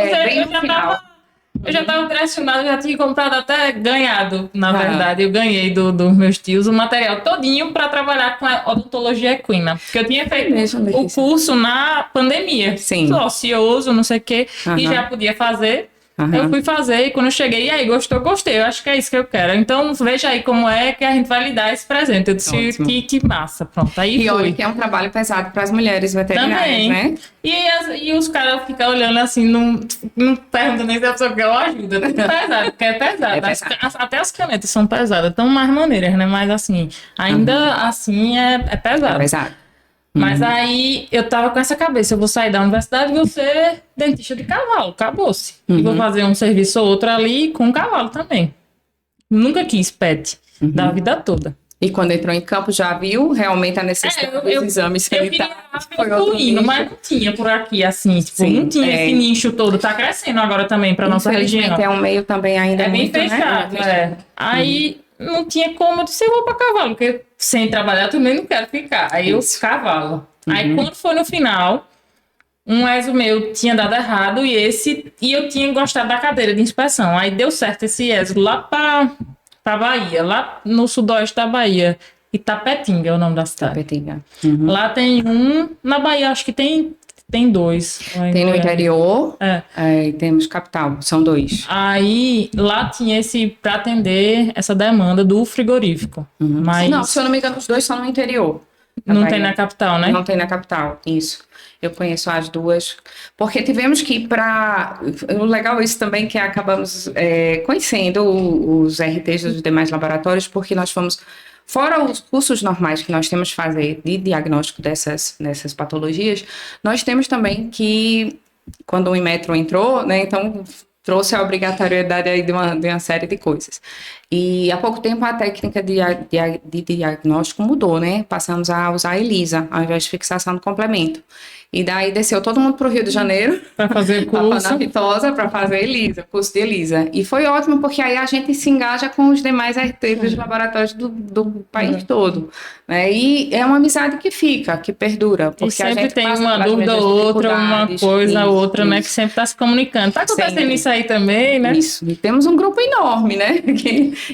S1: eu já estava direcionado, já tinha comprado até ganhado, na verdade. Eu ganhei dos meus tios o material todinho para trabalhar com a odontologia equina. Porque eu tinha feito o curso na pandemia.
S3: Sim.
S1: Ocioso, não sei o quê. E já podia fazer. Eu fui fazer e quando eu cheguei, e aí, gostei, eu acho que é isso que eu quero. Então, veja aí como é que a gente vai lhe dar esse presente. Eu disse, que massa, pronto. Aí
S3: olha que é um trabalho pesado para as mulheres veterinárias, também, né?
S1: E os caras ficam olhando assim, não perguntam nem se a pessoa quer ajuda. É pesado, porque é pesado. Até as canetas são pesadas, tão mais maneiras, né? Mas assim, ainda assim é pesado.
S3: É pesado.
S1: Mas aí eu tava com essa cabeça, eu vou sair da universidade e vou ser dentista de cavalo, acabou-se. E vou fazer um serviço ou outro ali com cavalo também. Nunca quis pet, da vida toda.
S3: E quando entrou em campo, já viu realmente a necessidade dos exames sanitários?
S1: Foi outro nicho. Mas não tinha por aqui, assim, tipo, não tinha esse nicho todo. Tá crescendo agora também pra nossa região.
S3: É um meio também ainda
S1: bem
S3: muito,
S1: fechado, né? Aí não tinha como, eu disse, eu vou pra cavalo, porque sem trabalhar também não quero ficar. Aí eu cavalo. Aí quando foi no final, um ESO meu tinha dado errado e eu tinha gostado da cadeira de inspeção. Aí deu certo esse ESO lá pra Bahia, lá no sudoeste da Bahia. Itapetinga é o nome da cidade.
S3: Itapetinga.
S1: Lá tem um, na Bahia acho que tem dois.
S3: Tem no interior e temos capital, são 2.
S1: Aí lá tinha esse para atender essa demanda do frigorífico. Mas
S3: não, se eu não me engano, os 2 são no interior.
S1: Não tem na capital, né?
S3: Não tem na capital, isso. Eu conheço as 2, porque tivemos que ir para... O legal é isso também, que acabamos conhecendo os RTs dos demais laboratórios, porque nós fomos... Fora os cursos normais que nós temos que fazer de diagnóstico dessas patologias, nós temos também que, quando o Inmetro entrou, né, então trouxe a obrigatoriedade aí de uma série de coisas. E há pouco tempo a técnica de diagnóstico mudou, né? Passamos a usar a ELISA, ao invés de fixação do complemento. E daí desceu todo mundo para o Rio de Janeiro
S1: para fazer curso.
S3: Para fazer ELISA, curso de ELISA. E foi ótimo, porque aí a gente se engaja com os demais RTs dos laboratórios do país todo. Né? E é uma amizade que fica, que perdura. Porque
S1: e sempre
S3: a gente
S1: tem uma dúvida ou outra, uma coisa ou outra, né? Que sempre está se comunicando. Está acontecendo isso aí também, né?
S3: Isso. E temos um grupo enorme, né?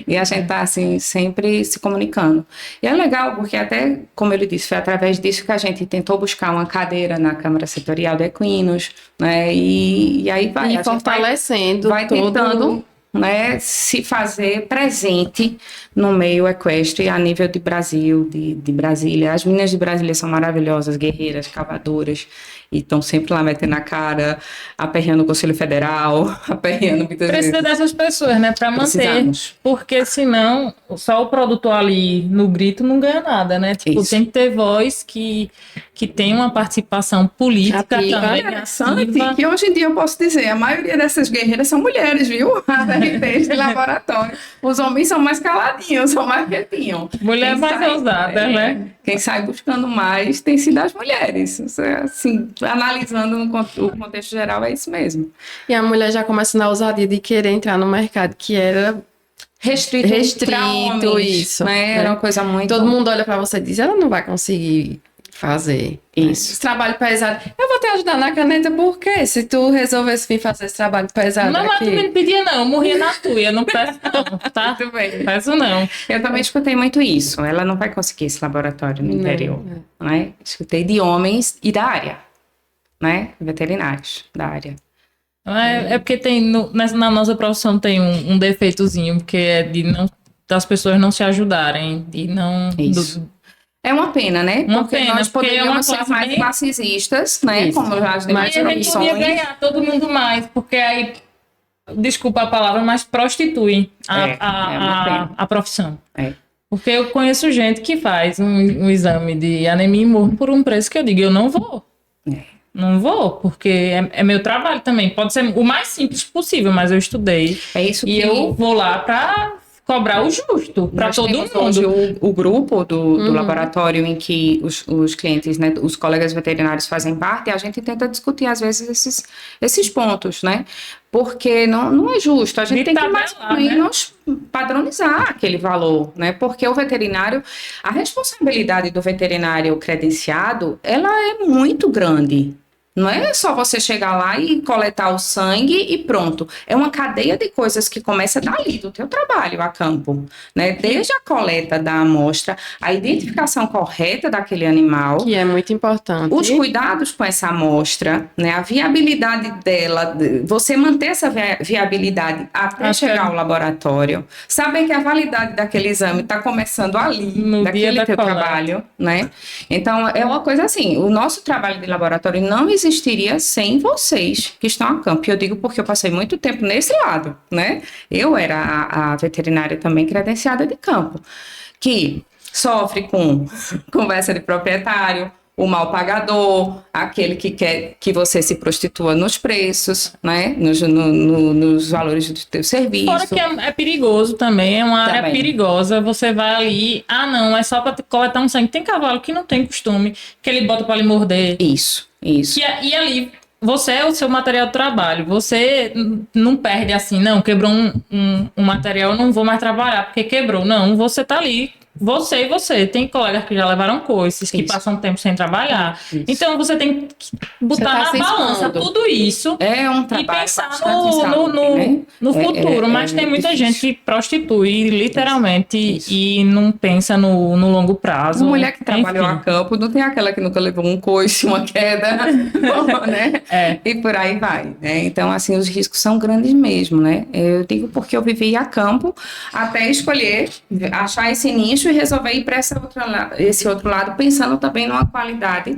S3: E a gente está, assim, sempre se comunicando. E é legal, porque até, como ele disse, foi através disso que a gente tentou buscar uma cadeira na Câmara Setorial de Equinos, né? E aí vai.
S2: E fortalecendo.
S3: Vai tentando, né, se fazer presente no meio equestre a nível de Brasil, de Brasília. As meninas de Brasília são maravilhosas, guerreiras, cavadoras, e estão sempre lá metendo a cara, aperreando o Conselho Federal, aperreando muitas vezes.
S1: Precisa dessas pessoas, né, para manter, porque senão só o produtor ali no grito não ganha nada, né? Tipo, tem que ter voz que tem uma participação política também.
S3: Interessante, que hoje em dia eu posso dizer, a maioria dessas guerreiras são mulheres, viu? As RTs de laboratório. Os homens são mais caladinhos, são mais quietinhos.
S1: Mulher mais ousada, né?
S3: Quem sai buscando mais tem sido as mulheres. Assim, analisando o contexto geral, é isso mesmo.
S2: E a mulher já começa na ousadia de querer entrar no mercado, que era restrito homens, isso.
S3: Né? Era uma coisa muito...
S2: Todo mundo olha para você e diz, ela não vai conseguir fazer
S3: isso.
S2: Esse trabalho pesado. Eu vou te ajudar na caneta, porque se tu resolvesse vir fazer esse trabalho pesado
S1: não,
S2: aqui...
S1: Não, tu não pedia não, eu morria na tua, eu não peço não, tá?
S3: Muito bem.
S1: Peço não.
S3: Eu também escutei muito isso, ela não vai conseguir esse laboratório no interior, né? Escutei de homens e da área, né? Veterinários da área.
S1: É porque tem, na nossa profissão tem um defeitozinho, que é das pessoas não se ajudarem, e não...
S3: Isso. É uma pena, né? Porque nós poderíamos ser mais classistas, né? Isso. Como as demais
S1: profissões. A gente podia ganhar todo mundo mais, porque aí desculpa a palavra, mas prostituem a profissão.
S3: É.
S1: Porque eu conheço gente que faz um exame de anemia hemorro por um preço que eu digo, eu não vou. Não vou, porque é meu trabalho também. Pode ser o mais simples possível, mas eu estudei.
S3: É isso
S1: e
S3: que...
S1: eu vou lá para cobrar o justo para todo mundo.
S3: Hoje o grupo do laboratório em que os clientes, né, os colegas veterinários fazem parte, a gente tenta discutir às vezes esses pontos, né? Porque não é justo, a gente tem que mais ou menos padronizar aquele valor, né? Porque o veterinário, a responsabilidade do veterinário credenciado, ela é muito grande. Não é só você chegar lá e coletar o sangue e pronto. É uma cadeia de coisas que começa dali, do teu trabalho a campo, né? Desde a coleta da amostra, a identificação correta daquele animal.
S2: Que é muito importante.
S3: Os cuidados com essa amostra, né? A viabilidade dela, você manter essa viabilidade até chegar ao laboratório. Saber que a validade daquele exame está começando ali,
S1: no
S3: daquele teu trabalho, né? Então, é uma coisa assim, o nosso trabalho de laboratório não existiria sem vocês que estão a campo. E eu digo porque eu passei muito tempo nesse lado, né? Eu era a veterinária também credenciada de campo, que sofre com conversa de proprietário, o mal pagador, aquele que quer que você se prostitua nos preços, né? Nos valores do teu serviço.
S1: Fora que é perigoso também, é uma área perigosa. Você vai ali, não, é só para coletar um sangue. Tem cavalo que não tem costume, que ele bota para lhe morder.
S3: Isso.
S1: E ali, você é o seu material de trabalho. Você não perde assim, não, quebrou um material, eu não vou mais trabalhar porque quebrou. Não, você tá ali. Você e você. Tem colegas que já levaram coices, que passam tempo sem trabalhar. Isso. Então, você tem que botar na balança tudo isso.
S3: É um trabalho
S1: e pensar no futuro. Mas tem muita gente que prostitui, literalmente, e não pensa no longo prazo.
S3: Uma mulher que trabalhou a campo, não tem aquela que nunca levou um coice, uma queda, né? E por aí vai, né? Então, assim, os riscos são grandes mesmo, né? Eu digo porque eu vivi a campo até escolher, achar esse nicho e resolver ir para esse outro lado, pensando também numa qualidade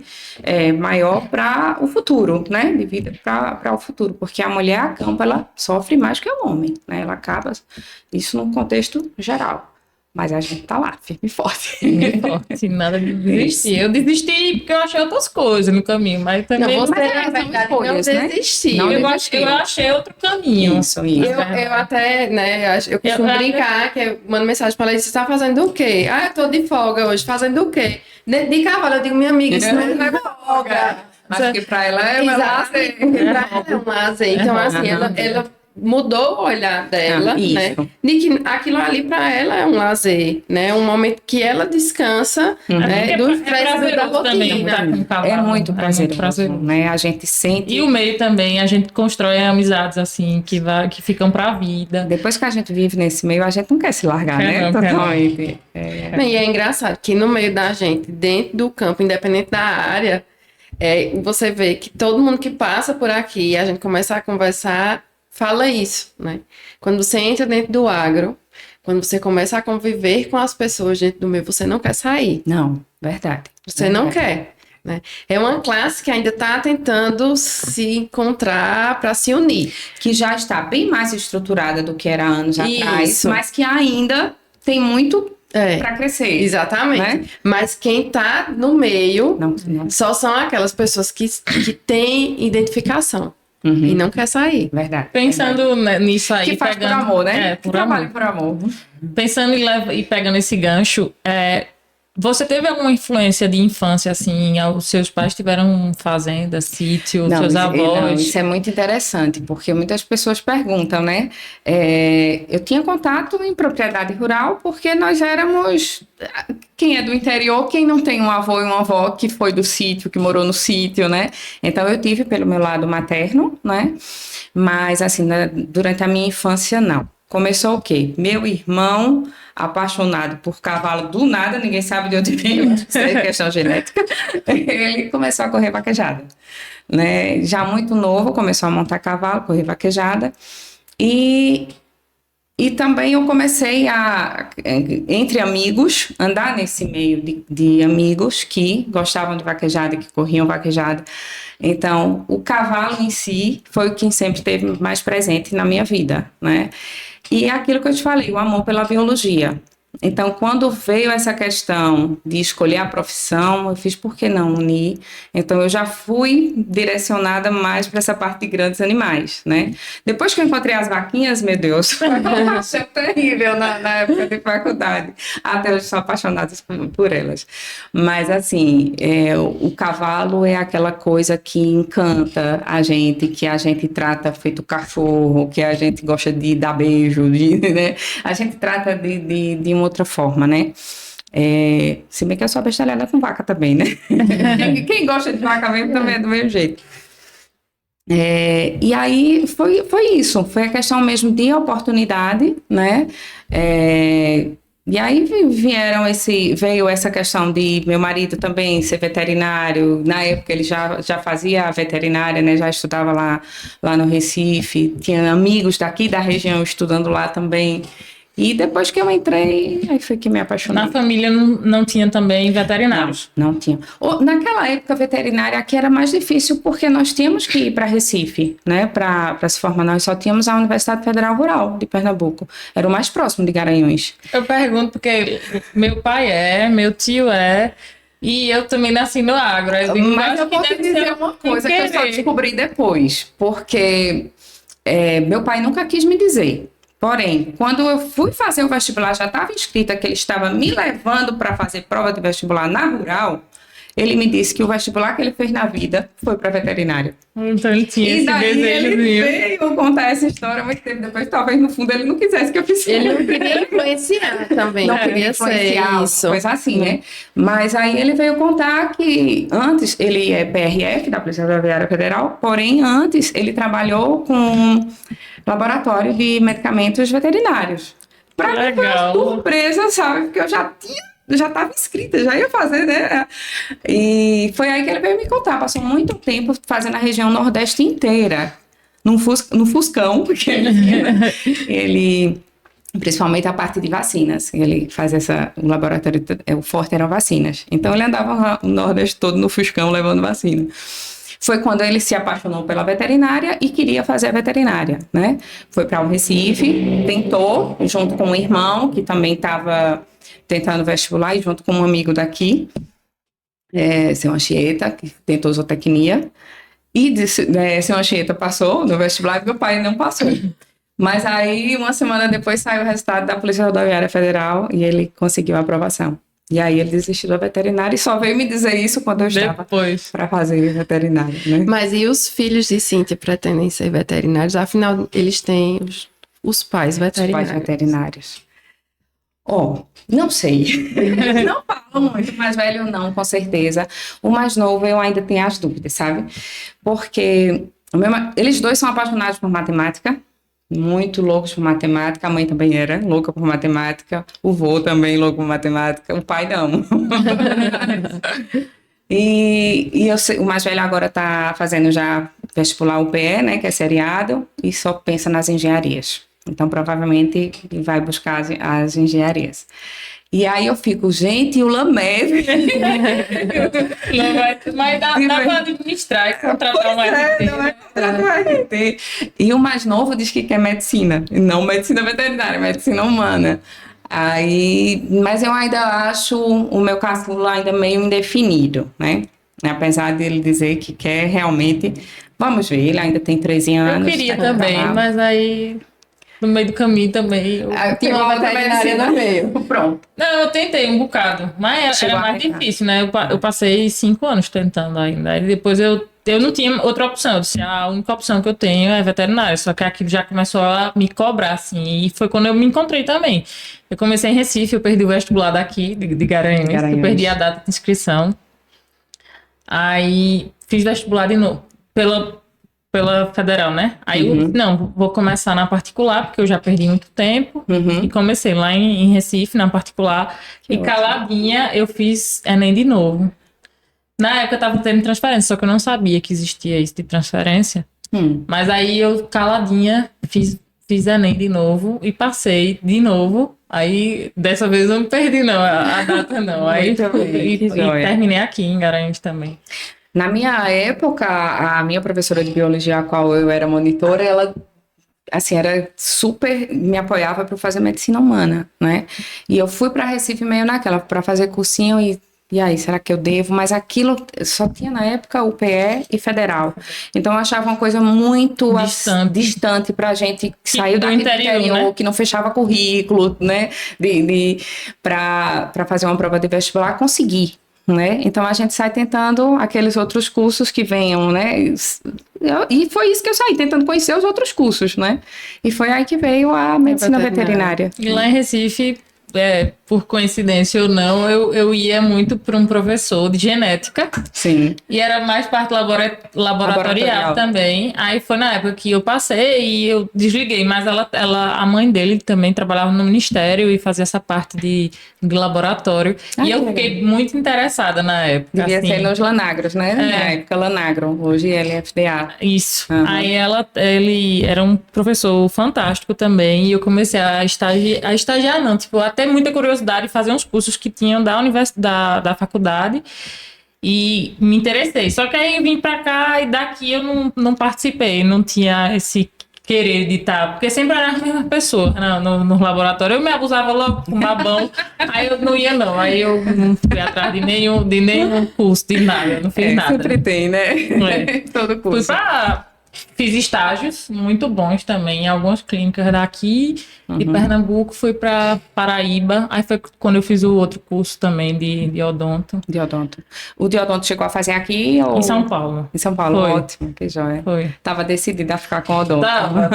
S3: maior para o futuro, né? De vida para o futuro, porque a mulher a campo, ela sofre mais que o homem, né? Ela acaba, isso num contexto geral. Mas a gente tá lá, firme e forte.
S1: Nada de desistir. Eu desisti porque eu achei outras coisas no caminho, mas também...
S2: Não, você não desistir.
S1: Eu achei outro caminho.
S2: Isso. Eu até, né, eu costumo brincar, que eu mando mensagem pra ela, você tá fazendo o quê? Eu tô de folga hoje, fazendo o quê? De cavalo, eu digo, minha amiga, isso não é folga.
S3: Mas que pra ela é um lazer.
S2: Pra ela é um lazer. Então, assim, ela mudou o olhar dela, né? De que aquilo ali para ela é um lazer, né? Um momento que ela descansa, né? Do estresse da rotina.
S3: É muito prazeroso, né? A gente sente.
S1: E o meio também, a gente constrói amizades assim que ficam para a vida.
S3: Depois que a gente vive nesse meio, a gente não quer se largar, né? Totalmente.
S2: E é engraçado que no meio da gente, dentro do campo, independente da área, você vê que todo mundo que passa por aqui, a gente começa a conversar, fala isso, né? Quando você entra dentro do agro, quando você começa a conviver com as pessoas dentro do meio, você não quer sair.
S3: Não, verdade.
S2: Você não quer, né? É uma classe que ainda está tentando se encontrar para se unir.
S3: Que já está bem mais estruturada do que era anos atrás, mas que ainda tem muito para crescer.
S2: Exatamente. Né? Mas quem está no meio só são aquelas pessoas que têm identificação. E não quer sair.
S3: Verdade.
S1: Pensando nisso aí.
S3: Que faz por amor, né?
S1: Que trabalha por amor. Pensando e pegando esse gancho, você teve alguma influência de infância, assim? Os seus pais tiveram fazenda, sítio, seus avós?
S3: Não, isso é muito interessante, porque muitas pessoas perguntam, né? Eu tinha contato em propriedade rural porque nós éramos... Quem é do interior, quem não tem um avô e uma avó que foi do sítio, que morou no sítio, né? Então, eu tive pelo meu lado materno, né? Mas, assim, durante a minha infância, não. Começou o quê? Meu irmão, apaixonado por cavalo do nada, ninguém sabe de onde veio, isso é questão genética, ele começou a correr vaquejada, né? Já muito novo, começou a montar cavalo, correr vaquejada, e também eu comecei a, entre amigos, andar nesse meio de amigos que gostavam de vaquejada, que corriam vaquejada. Então, o cavalo em si foi o que sempre esteve mais presente na minha vida, né? E é aquilo que eu te falei, o amor pela biologia. Então, quando veio essa questão de escolher a profissão, eu fiz por que não unir? Então, eu já fui direcionada mais para essa parte de grandes animais, né? Depois que eu encontrei as vaquinhas, meu Deus, foi uma achei terrível na época de faculdade. Até hoje sou apaixonada por elas. Mas, assim, o cavalo é aquela coisa que encanta a gente, que a gente trata feito cachorro, que a gente gosta de dar beijo, né? A gente trata de uma outra forma, né? Se bem que eu sou bestalhada com vaca também, né? Quem gosta de vaca mesmo também é do mesmo jeito. E aí foi isso, foi a questão mesmo de oportunidade, né? E aí veio essa questão de meu marido também ser veterinário. Na época ele já fazia a veterinária, né? Já estudava lá no Recife, tinha amigos daqui da região estudando lá também. E depois que eu entrei, aí foi que me apaixonei.
S1: Na família não tinha também veterinários?
S3: Não tinha. Naquela época, veterinária aqui era mais difícil porque nós tínhamos que ir para Recife, né, para se formar. Nós só tínhamos a Universidade Federal Rural de Pernambuco. Era o mais próximo de Garanhuns.
S1: Eu pergunto porque meu pai meu tio e eu também nasci no agro.
S3: Mas eu vou te dizer uma coisa que eu só descobri depois, porque meu pai nunca quis me dizer. Porém, quando eu fui fazer o vestibular, já estava escrita que ele estava me levando para fazer prova de vestibular na Rural. Ele me disse que o vestibular que ele fez na vida foi para veterinária.
S1: Então ele tinha esse desejo.
S3: Ele veio contar essa história muito tempo depois. Talvez no fundo ele não quisesse que eu fizesse.
S2: Ele não queria influenciar também.
S3: Não queria influenciar isso. Coisa assim, né? Mas aí ele veio contar que antes, ele é PRF da Polícia Rodoviária Federal, porém antes ele trabalhou com laboratório de medicamentos veterinários. Para mim foi uma surpresa, sabe? Porque eu já estava inscrita, já ia fazer, né? E foi aí que ele veio me contar. Passou muito tempo fazendo a região Nordeste inteira, no Fuscão, porque ele principalmente a parte de vacinas. Ele faz o laboratório, o forte eram vacinas. Então ele andava o Nordeste todo no Fuscão levando vacina. Foi quando ele se apaixonou pela veterinária e queria fazer a veterinária, né? Foi para o Recife, tentou, junto com um irmão, que também estava tentando vestibular, e junto com um amigo daqui, seu Anchieta, que tentou zootecnia, e seu Anchieta passou no vestibular e meu pai não passou. Mas aí, uma semana depois, saiu o resultado da Polícia Rodoviária Federal e ele conseguiu a aprovação. E aí ele desistiu da veterinária e só veio me dizer isso quando eu estava para fazer veterinária, né?
S2: Mas e os filhos de Cíntia pretendem ser veterinários? Afinal, eles têm os pais veterinários.
S3: Os pais veterinários. Não sei. Não falo muito. O mais velho não, com certeza. O mais novo eu ainda tenho as dúvidas, sabe? Porque eles dois são apaixonados por matemática. Muito loucos por matemática, a mãe também era louca por matemática, o vô também louco por matemática, o pai não. O mais velho agora está fazendo já vestibular UPE, né, que é seriado, e só pensa nas engenharias. Então, provavelmente, ele vai buscar as engenharias. E aí eu fico, gente, e o Lamev?
S1: Mas dá para administrar e contratar um RT.
S3: Não é contratar um RT. E o mais novo diz que quer medicina, não medicina veterinária, medicina humana. Mas eu ainda acho o meu caçula ainda meio indefinido, né? Apesar dele dizer que quer realmente, vamos ver, ele ainda tem 13 anos.
S1: Eu queria também, mas aí... No meio do caminho também.
S2: Tinha uma veterinária no meio.
S3: Pronto.
S1: Não, eu tentei um bocado, mas era mais difícil, né? Eu passei 5 anos tentando ainda. Aí depois eu não tinha outra opção. Eu disse, a única opção que eu tenho é veterinária. Só que aquilo já começou a me cobrar, assim. E foi quando eu me encontrei também. Eu comecei em Recife, eu perdi o vestibular daqui, de Garanhuns. Eu perdi a data de inscrição. Aí fiz vestibular de novo. Pela federal, né? Aí eu disse, não, vou começar na particular, porque eu já perdi muito tempo. E comecei lá em Recife, na particular. Caladinha, eu fiz Enem de novo. Na época eu tava tendo transferência, só que eu não sabia que existia isso de transferência. Mas aí eu, caladinha, fiz Enem de novo e passei de novo. Aí, dessa vez eu não perdi, não, a data não. Aí e terminei aqui em Garanhuns também.
S3: Na minha época, a minha professora de biologia, a qual eu era monitora, ela assim, era super, me apoiava para fazer medicina humana, né? E eu fui para Recife meio naquela, para fazer cursinho e aí, será que eu devo? Mas aquilo só tinha na época UPE e federal. Então eu achava uma coisa muito distante para a gente que saiu do interior, né? Que não fechava currículo, né? Para fazer uma prova de vestibular, conseguir. Né? Então a gente sai tentando aqueles outros cursos que venham, né? E foi isso que eu saí, tentando conhecer os outros cursos, né? E foi aí que veio a medicina veterinária.
S1: E lá em Recife, por coincidência ou não, eu ia muito para um professor de genética.
S3: Sim.
S1: E era mais parte laboratorial também. Aí foi na época que eu passei e eu desliguei. Mas a mãe dele também trabalhava no ministério e fazia essa parte de laboratório. E eu fiquei muito interessada na época.
S3: Devia ser nos Lanagros, né? Na época Lanagro, hoje LFDA.
S1: Isso. Uhum. Aí ele era um professor fantástico também. E eu comecei a estagiar não, tipo, até muita curiosidade de fazer uns cursos que tinham da faculdade e me interessei. Só que aí vim pra cá e daqui eu não participei, não tinha esse querer de estar, porque sempre era a mesma pessoa no laboratório. Eu me abusava logo com babão, aí eu não ia não, aí eu não fui atrás de nenhum curso, de nada, não fiz nada.
S3: Sempre tem, né? Todo curso.
S1: Fiz estágios muito bons também em algumas clínicas daqui de Pernambuco, fui para Paraíba, aí foi quando eu fiz o outro curso também de odonto.
S3: De odonto. O de odonto chegou a fazer aqui ou...
S1: Em São Paulo.
S3: Em São Paulo,
S1: foi.
S3: Ótimo, que joia.
S1: Foi.
S3: Tava decidida a ficar com odonto.
S1: Tava.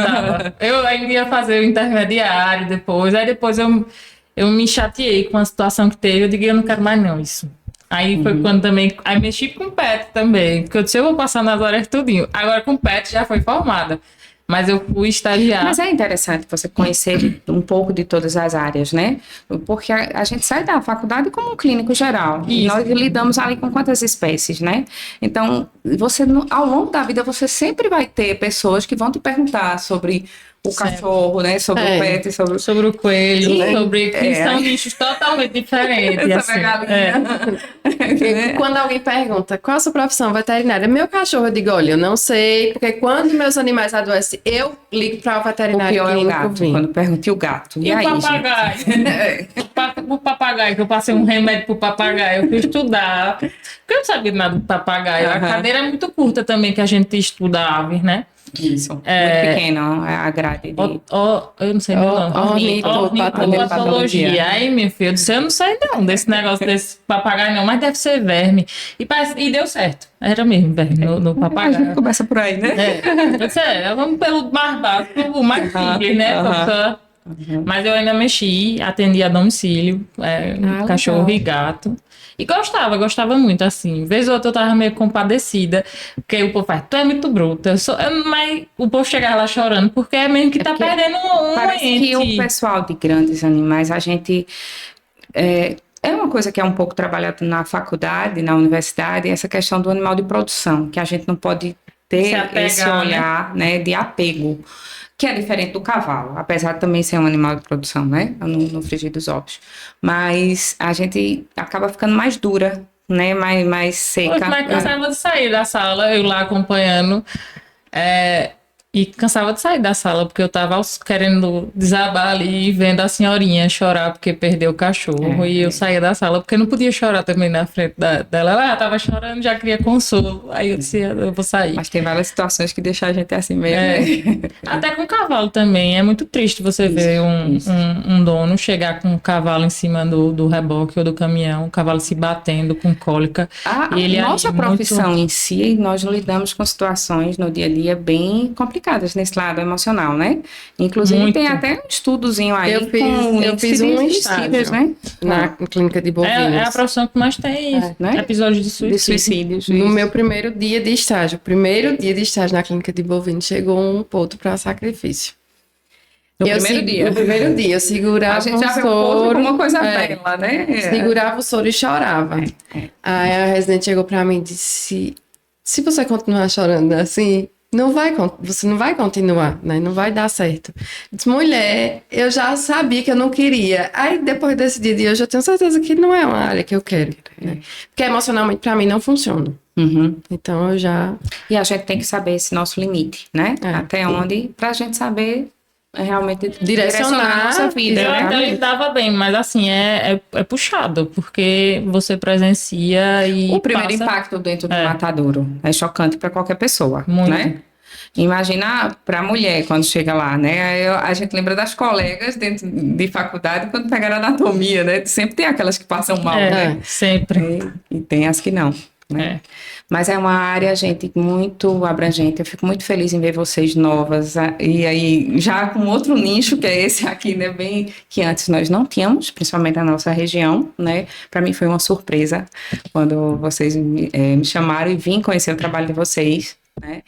S1: Eu ainda ia fazer o intermediário depois, aí depois eu me chateei com a situação que teve, eu digo, eu não quero mais não isso. Aí foi quando também... Aí mexi com pet também, porque eu disse, eu vou passar nas horas tudinho. Agora com pet já foi formada, mas eu fui estagiar.
S3: Mas é interessante você conhecer um pouco de todas as áreas, né? Porque a gente sai da faculdade como um clínico geral. Isso. E nós lidamos ali com quantas espécies, né? Então, você, ao longo da vida, você sempre vai ter pessoas que vão te perguntar sobre... o cachorro, né? Sobre o pet,
S1: sobre o coelho, né? Sobre que são nichos totalmente diferentes.
S3: Sobre a galinha.
S2: Quando alguém pergunta qual a sua profissão veterinária, meu cachorro, eu digo, olha, eu não sei, porque quando meus animais adoecem, eu ligo para o veterinário clínico.
S3: É o gato, quando pergunta o gato.
S1: E aí, o papagaio? O papagaio, que eu passei um remédio pro papagaio, eu fui estudar. Porque eu não sabia nada do papagaio. A cadeira é muito curta também, que a gente estuda aves, né?
S3: Isso, muito pequeno a grade de...
S1: eu não sei ornitopatologia. Aí, meu filho, eu não sei não desse negócio desse papagaio não, mas deve ser verme. E deu certo, era mesmo verme no papagaio.
S3: A gente começa por aí, né?
S1: Vamos pelo mais básico, o mais simples, né? Mas eu ainda mexi, atendi a domicílio, cachorro e gato. E gostava muito, assim. Vez ou outra eu tava meio compadecida, porque o povo faz, tu é muito bruta. Mas o povo chegava lá chorando, porque é mesmo que tá perdendo um
S3: parece
S1: ente.
S3: Que o pessoal de grandes animais, a gente... É uma coisa que é um pouco trabalhada na faculdade, na universidade, essa questão do animal de produção, que a gente não pode ter esse olhar, né, de apego, que é diferente do cavalo, apesar de também ser um animal de produção, né, no frigir dos ovos. Mas a gente acaba ficando mais dura, né, mais seca.
S1: Mas cansava de sair da sala, eu lá acompanhando, e cansava de sair da sala, porque eu tava querendo desabar ali, vendo a senhorinha chorar porque perdeu o cachorro, e eu saía da sala, porque não podia chorar também na frente dela. Ela tava chorando, já queria consolo, aí eu disse, eu vou sair.
S3: Mas tem várias situações que deixam a gente assim mesmo, né?
S1: Até com cavalo também, é muito triste você ver um dono chegar com um cavalo em cima do reboque ou do caminhão, o cavalo se batendo com cólica.
S3: Nossa profissão em si, nós lidamos com situações no dia a dia bem complicadas nesse lado emocional, né? Inclusive tem até um estudozinho aí
S2: eu fiz um estágio,
S3: né?
S2: Na clínica de bovinos.
S1: É a profissão que mais tem
S3: né?
S1: episódios de suicídios.
S2: No meu primeiro dia de estágio na clínica de bovinos, chegou um potro para sacrifício.
S3: No primeiro dia,
S2: eu segurava
S3: a gente já
S2: o soro,
S3: uma coisa bela, né?
S2: Segurava o soro e chorava. Aí a residente chegou para mim e disse, se você continuar chorando assim, você não vai continuar, né? Não vai dar certo. Disse, mulher, eu já sabia que eu não queria. Aí, depois desse dia de hoje, eu tenho certeza que não é uma área que eu quero. Né? Porque emocionalmente, para mim, não funciona.
S3: Uhum.
S2: Então eu já...
S3: E a gente tem que saber esse nosso limite, né?
S2: É.
S3: Até onde, pra gente saber realmente
S2: Direcionar
S3: a nossa vida.
S1: Eu até
S3: Exatamente.
S1: lidava bem, mas assim, é puxado, porque você presencia e
S3: O primeiro
S1: passa
S3: impacto dentro do matadouro é chocante para qualquer pessoa,
S1: muito.
S3: né? Imagina para a mulher quando chega lá, né? A gente lembra das colegas dentro de faculdade quando pegaram anatomia, né? Sempre tem aquelas que passam mal, né?
S1: Sempre.
S3: E tem as que não, né?
S1: É.
S3: Mas é uma área, gente, muito abrangente. Eu fico muito feliz em ver vocês novas. E aí, já com outro nicho, que é esse aqui, né? Bem que antes nós não tínhamos, principalmente na nossa região, né? Para mim foi uma surpresa quando vocês me chamaram e vim conhecer o trabalho de vocês, né?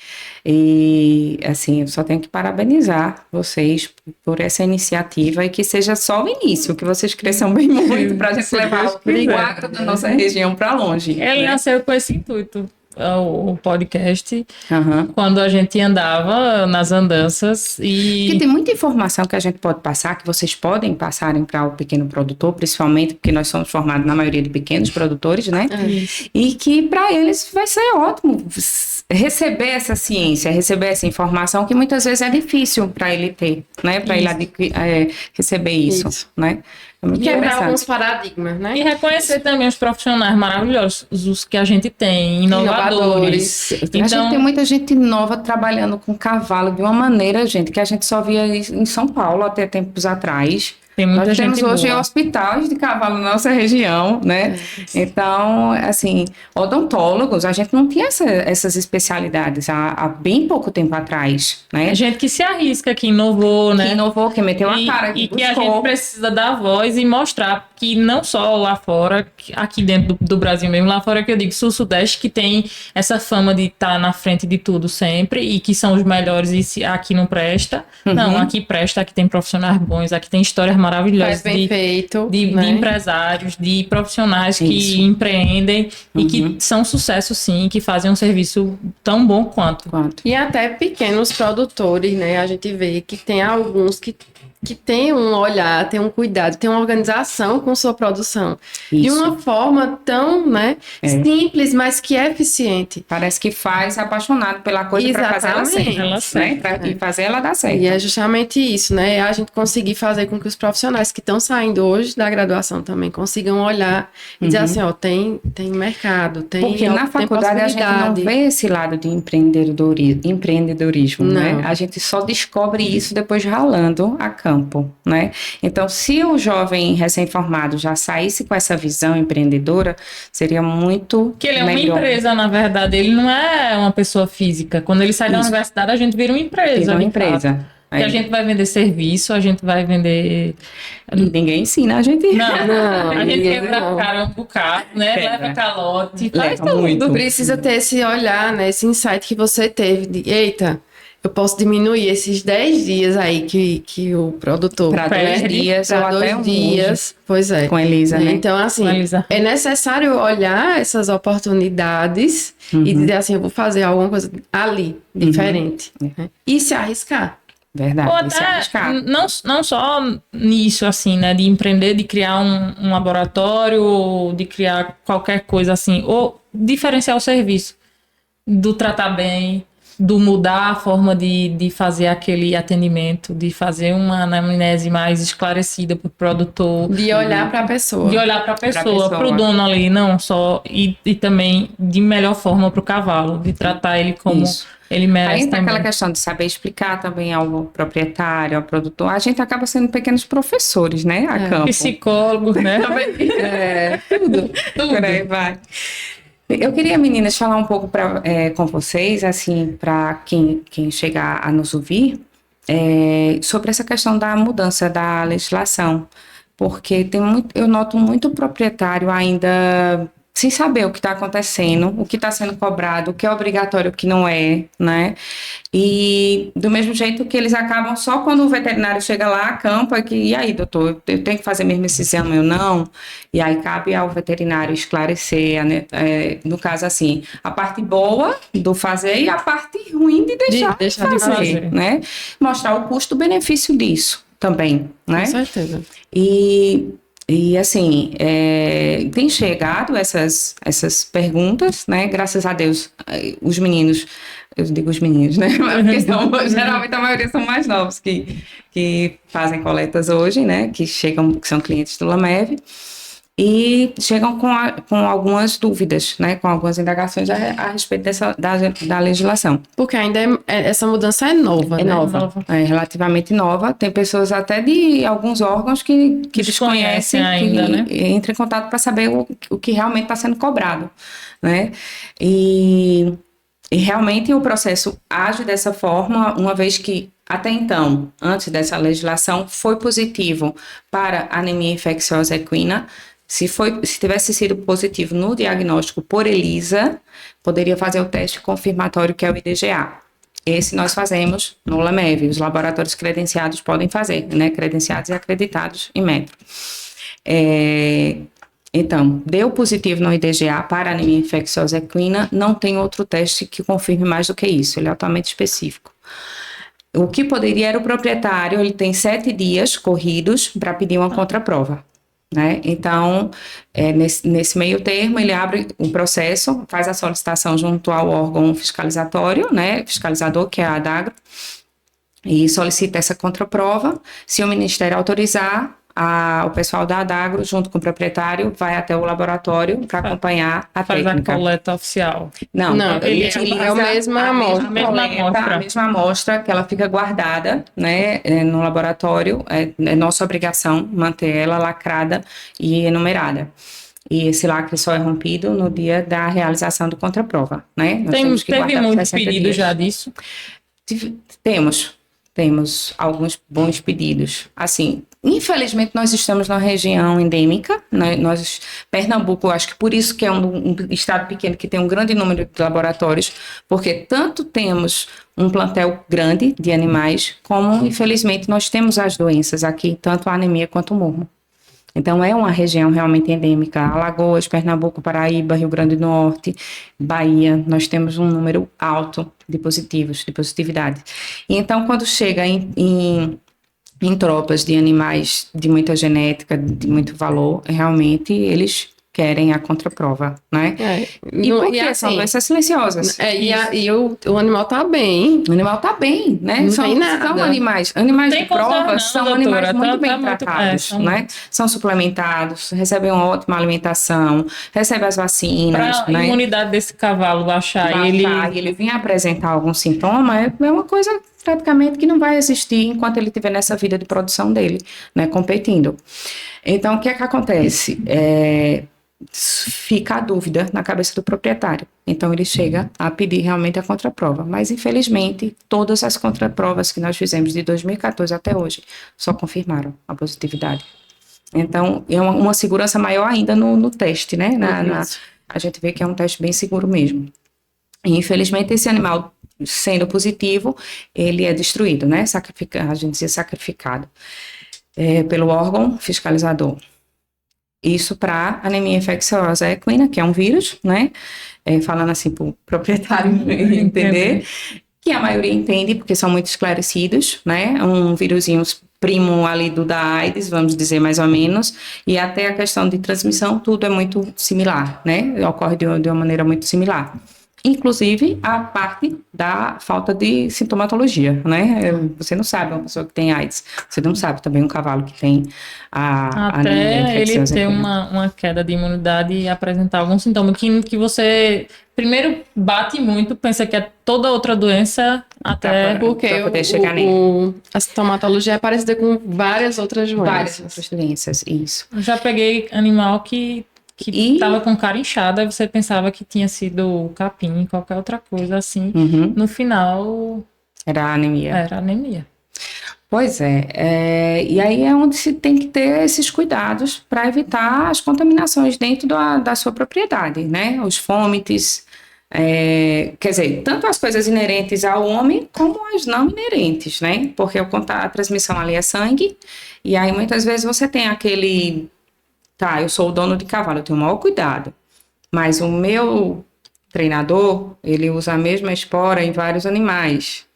S3: E, assim, eu só tenho que parabenizar vocês por essa iniciativa e que seja só o início, que vocês cresçam bem muito para a gente levar o agro da nossa região para longe.
S1: Ele
S3: né?
S1: nasceu com esse intuito, o podcast,
S3: Aham.
S1: quando a gente andava nas andanças
S3: Porque
S1: e
S3: tem muita informação que a gente pode passar, que vocês podem passarem para o pequeno produtor, principalmente porque nós somos formados na maioria de pequenos produtores, né? E que para eles vai ser ótimo receber essa ciência, receber essa informação que muitas vezes é difícil para ele ter, né? Para ele receber isso, né? É muito
S2: Quebrar
S3: interessante.
S2: alguns paradigmas, né?
S1: E reconhecer também os profissionais maravilhosos, os que a gente tem, inovadores.
S3: A gente tem muita gente nova trabalhando com cavalo de uma maneira, gente, que a gente só via em São Paulo até tempos atrás.
S1: Tem muita
S3: Nós temos
S1: gente
S3: hoje
S1: boa.
S3: hospitais de cavalo na nossa região, né? Então, assim, odontólogos, a gente não tinha essas especialidades há bem pouco tempo atrás, né?
S1: É gente que se arrisca, que inovou, né?
S3: Que inovou, que meteu a
S1: E,
S3: cara,
S1: e
S3: que
S1: que a
S3: buscou.
S1: gente precisa dar voz e mostrar que não só lá fora, aqui dentro do Brasil mesmo, lá fora que eu digo sul-sudeste, que tem essa fama de estar na frente de tudo sempre e que são os melhores e se aqui não presta. Não, aqui presta, aqui tem profissionais bons, aqui tem histórias maravilhosas
S2: Faz bem feito, né?
S1: de empresários, de profissionais
S3: Isso.
S1: que empreendem e que são sucesso sim, que fazem um serviço tão bom quanto.
S3: Quanto?
S2: E até pequenos produtores, né? A gente vê que tem alguns que tem um olhar, tem um cuidado, tem uma organização com sua produção. De
S3: Isso.
S2: uma forma tão, né, simples, mas que é eficiente.
S3: Parece que faz apaixonado pela coisa para fazer ela certa,
S1: Ela
S3: né? E fazer ela dar certo.
S2: E é justamente isso, né? A gente conseguir fazer com que os profissionais que estão saindo hoje da graduação também consigam olhar e dizer assim, ó, tem mercado, tem
S3: Porque na
S2: tem
S3: faculdade a gente não
S2: possibilidade.
S3: vê esse lado de empreendedorismo, né?
S2: Não.
S3: A gente só descobre isso depois ralando a campo, né? Então, se o jovem recém-formado já saísse com essa visão empreendedora, seria muito
S1: Que ele é
S3: melhor.
S1: uma empresa, na verdade, ele não é uma pessoa física. Quando ele sai da
S3: Isso.
S1: universidade, a gente vira uma empresa.
S3: Vira uma
S1: de
S3: empresa.
S1: fato. Que a gente vai vender serviço, a gente vai vender.
S3: E ninguém ensina a gente.
S1: Não, a gente
S2: ninguém
S1: quebra
S2: não.
S1: a cara um bocado, né?
S3: Quebra.
S1: Leva calote, faz
S3: Leva
S1: tudo.
S3: muito.
S2: Precisa ter esse olhar, né? Esse insight que você teve de, eita, eu posso diminuir esses 10 dias aí que o produtor
S3: Para 2
S2: perde
S3: dias ou
S2: pra
S3: até
S2: 2
S3: um
S2: dias. Pois é.
S3: Com a Elisa, né?
S2: Então, assim,
S1: Com a Elisa.
S2: é necessário olhar essas oportunidades e dizer assim, eu vou fazer alguma coisa ali, diferente. Né? E se arriscar.
S3: Verdade.
S1: Ou
S3: e se
S1: até,
S3: arriscar.
S1: não só nisso, assim, né? De empreender, de criar um laboratório, ou de criar qualquer coisa assim, ou diferenciar o serviço, do tratar bem, do mudar a forma de fazer aquele atendimento, de fazer uma anamnese mais esclarecida para o produtor,
S2: De olhar para a pessoa.
S1: de olhar para a pessoa,
S3: pessoa.
S1: para o dono ali, não só, e também de melhor forma para o cavalo, de tratar ele como
S3: Isso.
S1: ele
S3: Aí
S1: merece
S3: entra
S1: também.
S3: aquela questão de saber explicar também ao proprietário, ao produtor. A gente acaba sendo pequenos professores, né? A campo.
S1: Psicólogo, né?
S3: Tudo. Por aí vai. Eu queria, meninas, falar um pouco com vocês, assim, para quem chegar a nos ouvir, sobre essa questão da mudança da legislação. Porque eu noto muito proprietário ainda sem saber o que está acontecendo, o que está sendo cobrado, o que é obrigatório, o que não é, né? E do mesmo jeito que eles acabam só quando o veterinário chega lá, acampa, e aí, doutor, eu tenho que fazer mesmo esse exame ou não? E aí cabe ao veterinário esclarecer, né? No caso assim, a parte boa do fazer e a parte ruim de deixar de fazer, né? Mostrar o custo-benefício disso também, né?
S2: Com certeza.
S3: E E assim, tem chegado essas perguntas, né? Graças a Deus, os meninos, eu digo os meninos, né? Porque geralmente a maioria são mais novos que fazem coletas hoje, né? Que são clientes do LAMEV. E chegam com algumas dúvidas, né, com algumas indagações a respeito da legislação.
S2: Porque ainda essa mudança é nova,
S3: É
S2: né?
S3: nova, é relativamente nova. Tem pessoas até de alguns órgãos que desconhecem
S1: ainda, né?
S3: Entram em contato para saber o que realmente está sendo cobrado, né? E realmente o processo age dessa forma, uma vez que até então, antes dessa legislação, foi positivo para anemia infecciosa equina. Se tivesse sido positivo no diagnóstico por ELISA, poderia fazer o teste confirmatório, que é o IDGA. Esse nós fazemos no LAMEV, os laboratórios credenciados podem fazer, né? Credenciados e acreditados em metro. Então, deu positivo no IDGA para anemia infecciosa equina, não tem outro teste que confirme mais do que isso, ele é altamente específico. O que poderia era o proprietário, ele tem 7 dias corridos para pedir uma contraprova. Né? Então, nesse meio termo, ele abre um processo, faz a solicitação junto ao órgão fiscalizatório, né? Fiscalizador, que é a ADAGRO, e solicita essa contraprova. Se o Ministério autorizar, o pessoal da ADAGRO, junto com o proprietário, vai até o laboratório para acompanhar a técnica.
S1: Faz a coleta oficial.
S2: Não, ele utiliza a mesma amostra.
S3: A mesma amostra, que ela fica guardada, né, no laboratório. É nossa obrigação manter ela lacrada e enumerada. E esse lacre só é rompido no dia da realização do contraprova, né?
S1: Teve muitos pedidos já disso?
S3: Temos alguns bons pedidos. Assim, infelizmente, nós estamos numa região endêmica, né? Pernambuco, acho que por isso que é um estado pequeno que tem um grande número de laboratórios, porque tanto temos um plantel grande de animais, como, infelizmente, nós temos as doenças aqui, tanto a anemia quanto o mormo. Então, é uma região realmente endêmica. Alagoas, Pernambuco, Paraíba, Rio Grande do Norte, Bahia, nós temos um número alto de positivos, de positividade. E então, quando chega em tropas de animais de muita genética, de muito valor, realmente eles querem a contraprova, né? E por que são doenças silenciosas?
S2: E o animal tá bem.
S3: O animal tá bem, né?
S2: Não tem nada.
S3: São animais de prova, são animais muito bem tratados, né? São suplementados, recebem uma ótima alimentação, recebem as vacinas,
S1: pra
S3: né?
S1: A imunidade desse cavalo baixar
S3: e ele vir apresentar algum sintoma, é uma coisa praticamente que não vai existir enquanto ele estiver nessa vida de produção dele, né? Competindo. Então, o que é que acontece? Fica a dúvida na cabeça do proprietário. Então, ele chega a pedir realmente a contraprova. Mas, infelizmente, todas as contraprovas que nós fizemos de 2014 até hoje só confirmaram a positividade. Então, é uma segurança maior ainda no teste, né? A gente vê que é um teste bem seguro mesmo. E, infelizmente, esse animal, sendo positivo, ele é destruído, né? A gente diz sacrificado pelo órgão fiscalizador. Isso para anemia infecciosa equina, que é um vírus, né? Falando assim para o proprietário entender, que a maioria entende, porque são muito esclarecidos, né? Um vírusinho primo ali da AIDS, vamos dizer mais ou menos, e até a questão de transmissão, tudo é muito similar, né? Ocorre de uma maneira muito similar. Inclusive a parte da falta de sintomatologia, né? Você não sabe uma pessoa que tem AIDS, você não sabe também um cavalo que tem a
S1: até ele ter uma queda de imunidade e apresentar algum sintoma que você primeiro bate muito, pensa que é toda outra doença, até
S2: porque a sintomatologia é parecida com várias outras doenças.
S3: Várias outras doenças, isso.
S1: Eu já peguei animal que estava com cara inchada, e você pensava que tinha sido capim, qualquer outra coisa assim. No final...
S3: Era anemia. Pois e aí é onde se tem que ter esses cuidados para evitar as contaminações dentro da sua propriedade, né? Os fômites, quer dizer, tanto as coisas inerentes ao homem como as não inerentes, né? Porque a transmissão ali é sangue, e aí muitas vezes você tem aquele... Tá, eu sou o dono de cavalo, eu tenho o maior cuidado. Mas o meu treinador, ele usa a mesma espora em vários animais.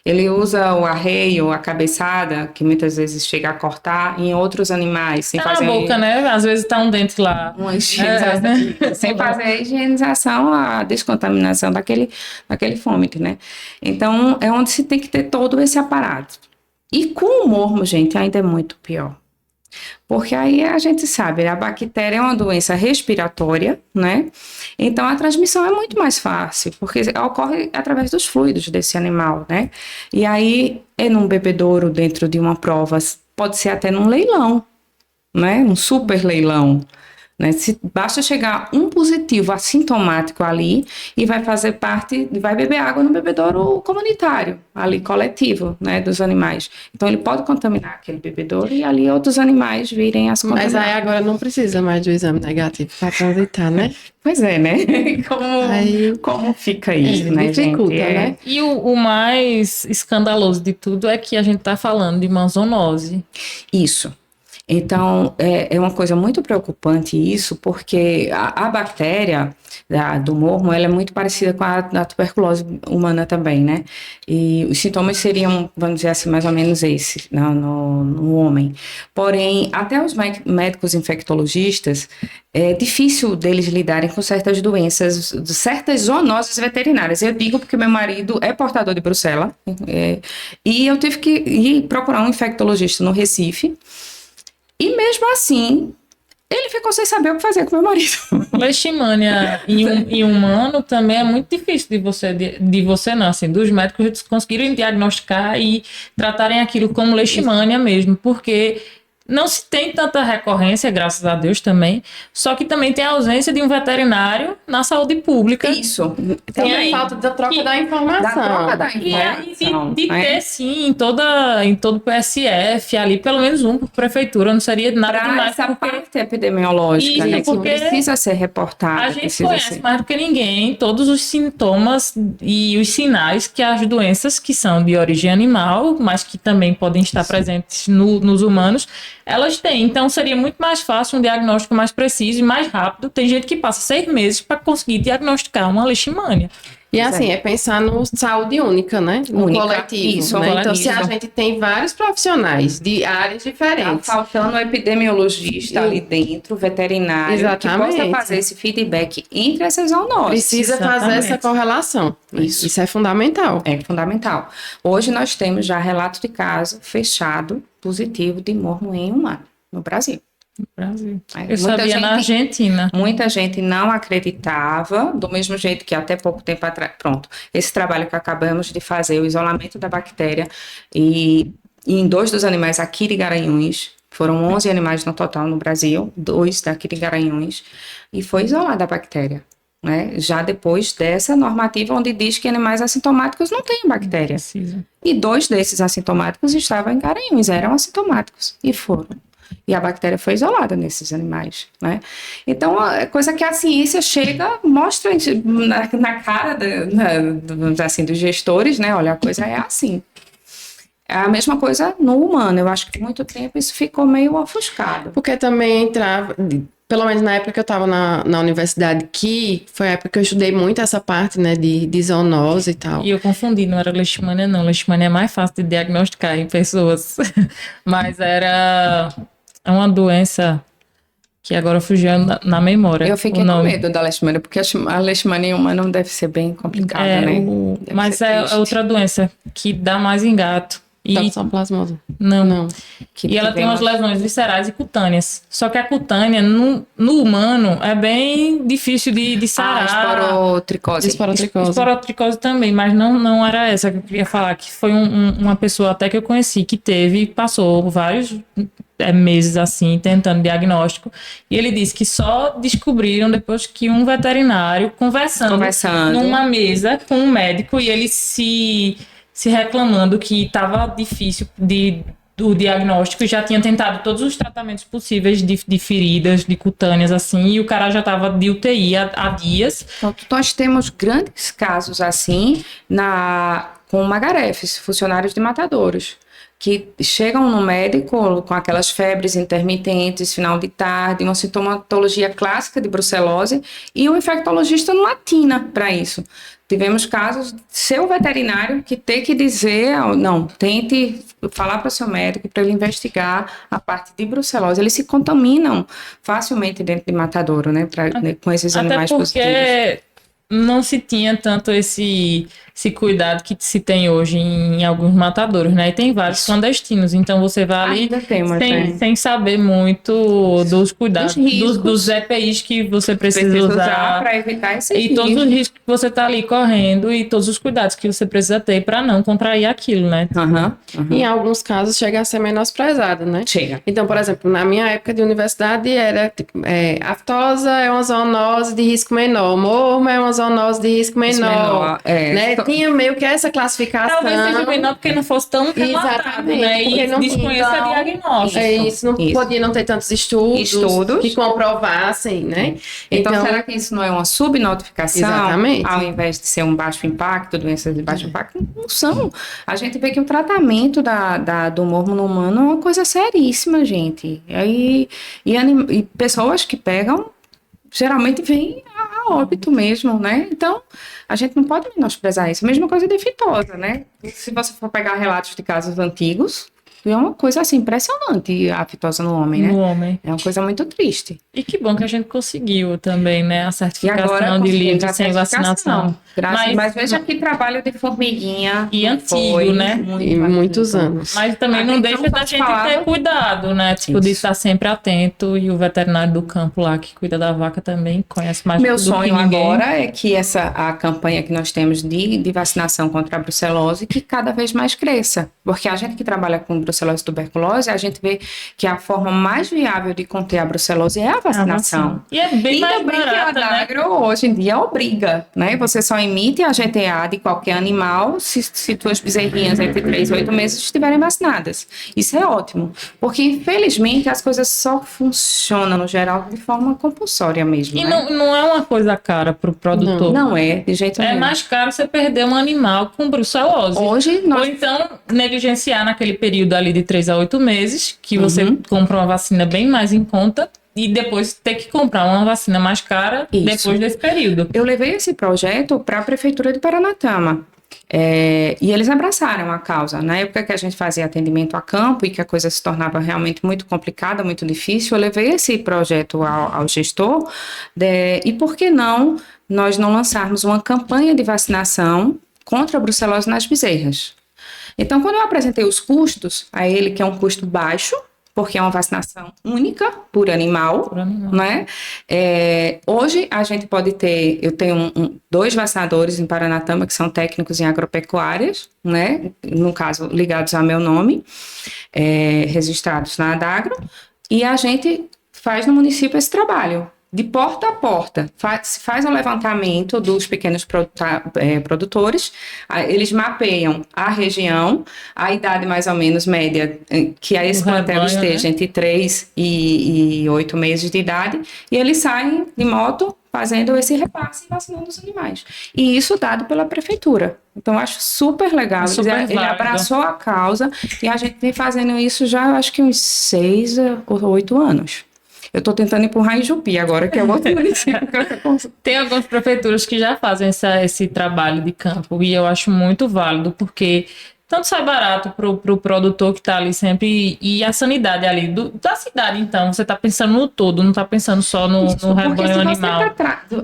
S3: Ele usa o arreio, a cabeçada, que muitas vezes chega a cortar, em outros animais, sem fazer...
S1: Na boca, né? Às vezes tá um dente lá.
S3: Uma higienização, sem fazer a higienização, a descontaminação daquele fômito, né? Então, é onde se tem que ter todo esse aparato. E com o mormo, gente, ainda é muito pior. Porque aí a gente sabe, a bactéria é uma doença respiratória, né? Então a transmissão é muito mais fácil, porque ocorre através dos fluidos desse animal, né? E aí é num bebedouro, dentro de uma prova, pode ser até num leilão, né? Um super leilão. Né? Basta chegar um positivo assintomático ali e vai fazer parte, vai beber água no bebedouro comunitário, ali coletivo, né, dos animais. Então ele pode contaminar aquele bebedouro e ali outros animais virem a se contaminar.
S2: Mas aí agora não precisa mais do exame negativo para transitar, né?
S3: Pois é, né? Como fica isso, né,
S2: dificulta,
S3: gente?
S2: né?
S1: E o mais escandaloso de tudo é que a gente tá falando de manzonose.
S3: Isso. Então, é uma coisa muito preocupante isso, porque a bactéria do mormo, ela é muito parecida com a tuberculose humana também, né? E os sintomas seriam, vamos dizer assim, mais ou menos esses, no homem. Porém, até os médicos infectologistas, é difícil deles lidarem com certas doenças, certas zoonoses veterinárias. Eu digo porque meu marido é portador de brucela, e eu tive que ir procurar um infectologista no Recife. E mesmo assim, ele ficou sem saber o que fazer com meu marido.
S1: Leishmania em humano também é muito difícil de você não, assim, dos médicos conseguirem diagnosticar e tratarem aquilo como leishmania mesmo, porque não se tem tanta recorrência, graças a Deus também, só que também tem a ausência de um veterinário na saúde pública.
S3: Isso.
S2: Tem a falta da troca da informação.
S1: De ter, sim, em todo PSF, ali, pelo menos um por prefeitura, não seria nada demais.
S3: Essa parte epidemiológica,
S1: isso,
S3: né, que
S1: porque
S3: precisa ser reportada.
S1: A gente conhece mais do que ninguém todos os sintomas e os sinais que as doenças que são de origem animal, mas que também podem estar presentes nos humanos, elas têm. Então, seria muito mais fácil um diagnóstico mais preciso e mais rápido. Tem gente que passa 6 meses para conseguir diagnosticar uma leishmania.
S2: E assim, é pensar no saúde única, né? No coletivo.
S3: Isso,
S2: né? Então, se a gente tem vários profissionais de áreas diferentes.
S3: Tá faltando um epidemiologista ali dentro, veterinário,
S2: exatamente,
S3: que possa fazer esse feedback entre essas zoonoses.
S2: Precisa fazer essa correlação. Isso é fundamental.
S3: É fundamental. Hoje nós temos já relato de caso fechado positivo de mormo em humano no Brasil.
S1: Brasil. Eu sabia na Argentina.
S3: Muita gente não acreditava, do mesmo jeito que até pouco tempo atrás. Pronto, esse trabalho que acabamos de fazer, o isolamento da bactéria, e em 2 dos animais aqui de Garanhuns, foram 11 animais no total no Brasil, 2 daqui de Garanhuns, e foi isolada a bactéria. Né? Já depois dessa normativa, onde diz que animais assintomáticos não têm bactéria. E 2 desses assintomáticos estavam em Garanhuns, eram assintomáticos, e foram. E a bactéria foi isolada nesses animais, né? Então, é coisa que a ciência chega, mostra na cara assim, dos gestores, né? Olha, a coisa é assim. É a mesma coisa no humano. Eu acho que por muito tempo isso ficou meio ofuscado.
S2: Porque também entrava, pelo menos na época que eu estava na universidade, que foi a época que eu estudei muito essa parte, né, de zoonose e tal.
S1: E eu confundi, não era leishmania não. Leishmania é mais fácil de diagnosticar em pessoas. Mas era uma doença que agora fugiu na memória.
S3: Eu fiquei com medo da leishmania, porque a leishmania humana não deve ser bem complicada, né?
S1: Mas é outra doença que dá mais em gato.
S2: Toxoplasmose.
S1: Não. E ela tem umas lesões viscerais e cutâneas. Só que a cutânea, no humano, é bem difícil de sarar.
S3: Esporotricose.
S1: Esporotricose também, mas não era essa que eu queria falar. Que foi uma pessoa até que eu conheci que passou vários meses assim, tentando diagnóstico. E ele disse que só descobriram depois que um veterinário conversando numa mesa com um médico e ele se reclamando que estava difícil do diagnóstico e já tinha tentado todos os tratamentos possíveis de feridas, de cutâneas, assim, e o cara já estava de UTI há dias.
S3: Então, nós temos grandes casos assim com magarefes, funcionários de matadouros. que chegam no médico com aquelas febres intermitentes, final de tarde, uma sintomatologia clássica de brucelose, e o infectologista não atina para isso. Tivemos casos de ser o veterinário que ter que dizer, não, tente falar para o seu médico para ele investigar a parte de brucelose. Eles se contaminam facilmente dentro de matadouro, né, com esses animais positivos.
S1: Até porque não se tinha tanto esse cuidado que se tem hoje em alguns matadouros, né? E tem vários clandestinos, então você vai ali sem saber muito dos cuidados, dos EPIs que você precisa usar
S3: para evitar esse
S1: e todos os riscos que você está ali correndo e todos os cuidados que você precisa ter para não contrair aquilo, né?
S2: Em alguns casos chega a ser menosprezado, né?
S3: Chega.
S2: Então, por exemplo, na minha época de universidade era tipo, aftosa é uma zoonose de risco menor, morma é uma zoonose de risco menor, né? Tinha meio que essa classificação.
S1: Talvez seja menor porque não fosse tão relatado, né? E
S2: não
S1: desconheça a diagnóstico.
S2: Não podia não ter tantos estudos que comprovassem, né?
S3: Então, será que isso não é uma subnotificação?
S2: Exatamente.
S3: Ao invés de ser um baixo impacto, doenças de baixo impacto, não são. A gente vê que o tratamento do mormo no humano é uma coisa seríssima, gente. E pessoas que pegam, geralmente vêm a óbito mesmo, né? Então, a gente não pode menosprezar isso. Mesma coisa de fitosa, né? Se você for pegar relatos de casos antigos, é uma coisa assim impressionante a fitose no homem, né?
S1: No homem.
S3: É uma coisa muito triste.
S1: E que bom que a gente conseguiu também, né? A certificação de livre sem vacinação.
S3: Mas veja que trabalho de formiguinha.
S1: E antigo, né?
S2: Muitos anos.
S1: Mas também não deixa da gente ter cuidado, né? Tipo, de estar sempre atento. E o veterinário do campo lá que cuida da vaca também conhece mais do que ninguém.
S3: Meu sonho agora é que a campanha que nós temos de vacinação contra a brucelose, que cada vez mais cresça. Porque a gente que trabalha com brucelose e tuberculose, a gente vê que a forma mais viável de conter a brucelose é a vacinação.
S1: E é bem mais barata,
S3: que a Adagro hoje em dia obriga, né? Você só emite a GTA de qualquer animal se tuas bezerrinhas entre 3 e 8 meses estiverem vacinadas. Isso é ótimo, porque infelizmente as coisas só funcionam no geral de forma compulsória mesmo.
S1: E
S3: né?
S1: não é uma coisa cara para o produtor.
S3: Não é, de jeito nenhum.
S1: É mais caro você perder um animal com brucelose.
S3: Hoje
S1: Ou então negligenciar naquele período ali de 3 a 8 meses, que você compra uma vacina bem mais em conta, e depois ter que comprar uma vacina mais cara depois desse período.
S3: Eu levei esse projeto para a Prefeitura de Paranatama. E eles abraçaram a causa. Na época que a gente fazia atendimento a campo e que a coisa se tornava realmente muito complicada, muito difícil, eu levei esse projeto ao gestor. E por que nós não lançarmos uma campanha de vacinação contra a brucelose nas bezerras? Então, quando eu apresentei os custos a ele, que é um custo baixo, porque é uma vacinação única por animal, né? Hoje a gente pode ter, eu tenho 2 vacinadores em Paranatama que são técnicos em agropecuárias, né? No caso, ligados ao meu nome, registrados na Adagro, e a gente faz no município esse trabalho. De porta a porta, faz um levantamento dos pequenos produtores, eles mapeiam a região, a idade mais ou menos média, que esse plantel esteja entre 3 e 8 meses de idade, e eles saem de moto fazendo esse repasse e vacinando os animais. E isso dado pela prefeitura. Então, eu acho super legal. Ele abraçou a causa e a gente vem fazendo isso já, acho que uns 6 ou 8 anos. Eu estou tentando empurrar em Jupi agora, que é outro município.
S1: Tem algumas prefeituras que já fazem esse trabalho de campo e eu acho muito válido, porque tanto sai barato pro produtor que está ali sempre e a sanidade ali da cidade, então. Você está pensando no todo, não está pensando só no rebanho animal.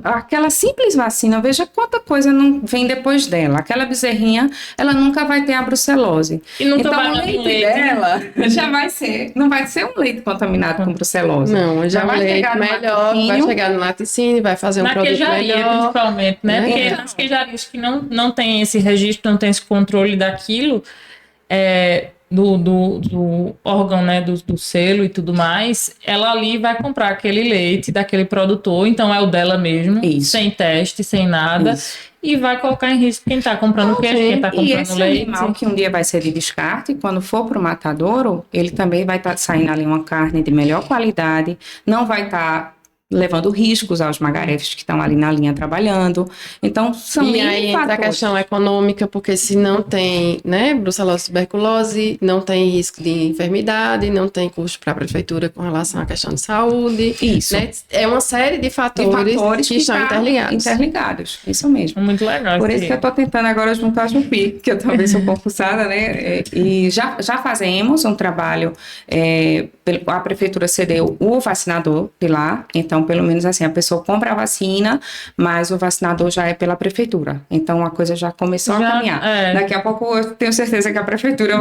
S3: Aquela simples vacina, veja quanta coisa não vem depois dela. Aquela bezerrinha, ela nunca vai ter a brucelose.
S1: E não
S3: então, o leite dela já não vai ser um leite contaminado com brucelose.
S2: Não, já vai leite melhor, vai chegar no laticínio, vai fazer um produto melhor.
S1: Principalmente, né? Porque as queijarias que não tem esse registro, não tem esse controle daquilo, do órgão, né, do selo e tudo mais, ela ali vai comprar aquele leite daquele produtor, então é o dela mesmo, sem teste, sem nada, e vai colocar em risco quem está comprando queijo, quem está comprando
S3: esse
S1: leite.
S3: Animal que um dia vai ser de descarte, quando for para o matadouro, ele também vai estar saindo ali uma carne de melhor qualidade, não vai estar levando riscos aos magarefes que estão ali na linha trabalhando. Então, são
S2: E aí entra a questão econômica, porque se não tem, né, brucelose, tuberculose, não tem risco de enfermidade, não tem custo para a prefeitura com relação à questão de saúde.
S3: Isso.
S2: Né? É uma série de fatores que estão interligados.
S3: Interligados, isso mesmo.
S1: Muito legal.
S3: Por isso que eu estou tentando agora juntar as Jupi, que eu também sou concursada, né? E já fazemos um trabalho, a prefeitura cedeu o vacinador de lá, então, pelo menos assim, a pessoa compra a vacina, mas o vacinador já é pela prefeitura. Então, a coisa já começou a caminhar. Daqui a pouco, eu tenho certeza que a prefeitura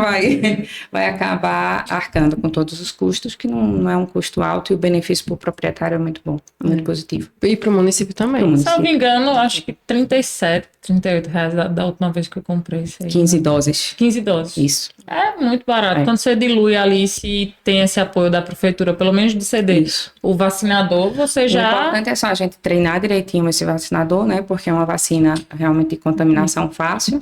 S3: vai acabar arcando com todos os custos, que não é um custo alto, e o benefício para o proprietário é muito bom, muito positivo.
S2: E para o município também.
S1: Se não me engano, acho que 37, 38 reais da última vez que eu comprei isso aí.
S3: 15 doses.
S1: 15 doses.
S3: Isso.
S1: É muito barato. Quando você dilui ali, se tem esse apoio da prefeitura, pelo menos de ceder o vacinador, você já...
S3: O importante é só a gente treinar direitinho esse vacinador, né? Porque é uma vacina realmente de contaminação fácil.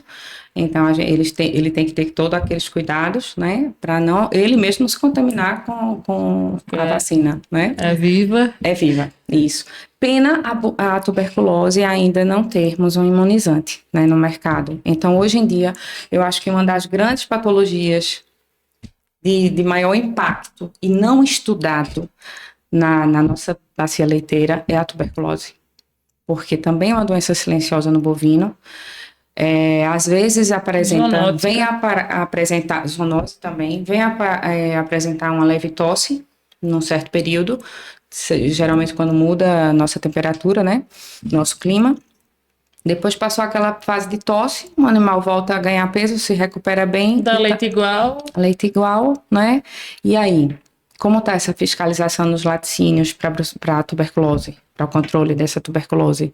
S3: Então, ele tem que ter todos aqueles cuidados, né? Para ele mesmo não se contaminar com a vacina, né?
S1: É viva.
S3: É viva, isso. Pena a tuberculose ainda não termos um imunizante, né, no mercado. Então, hoje em dia, eu acho que uma das grandes patologias de maior impacto e não estudado na nossa bacia leiteira é a tuberculose. Porque também é uma doença silenciosa no bovino. Às vezes apresentar zoonose também, apresentar uma leve tosse num certo período, geralmente quando muda a nossa temperatura, né, nosso clima. Depois passou aquela fase de tosse, o animal volta a ganhar peso, se recupera bem.
S1: Dá leite igual.
S3: Leite igual, né? E aí, como está essa fiscalização nos laticínios para a tuberculose, para o controle dessa tuberculose?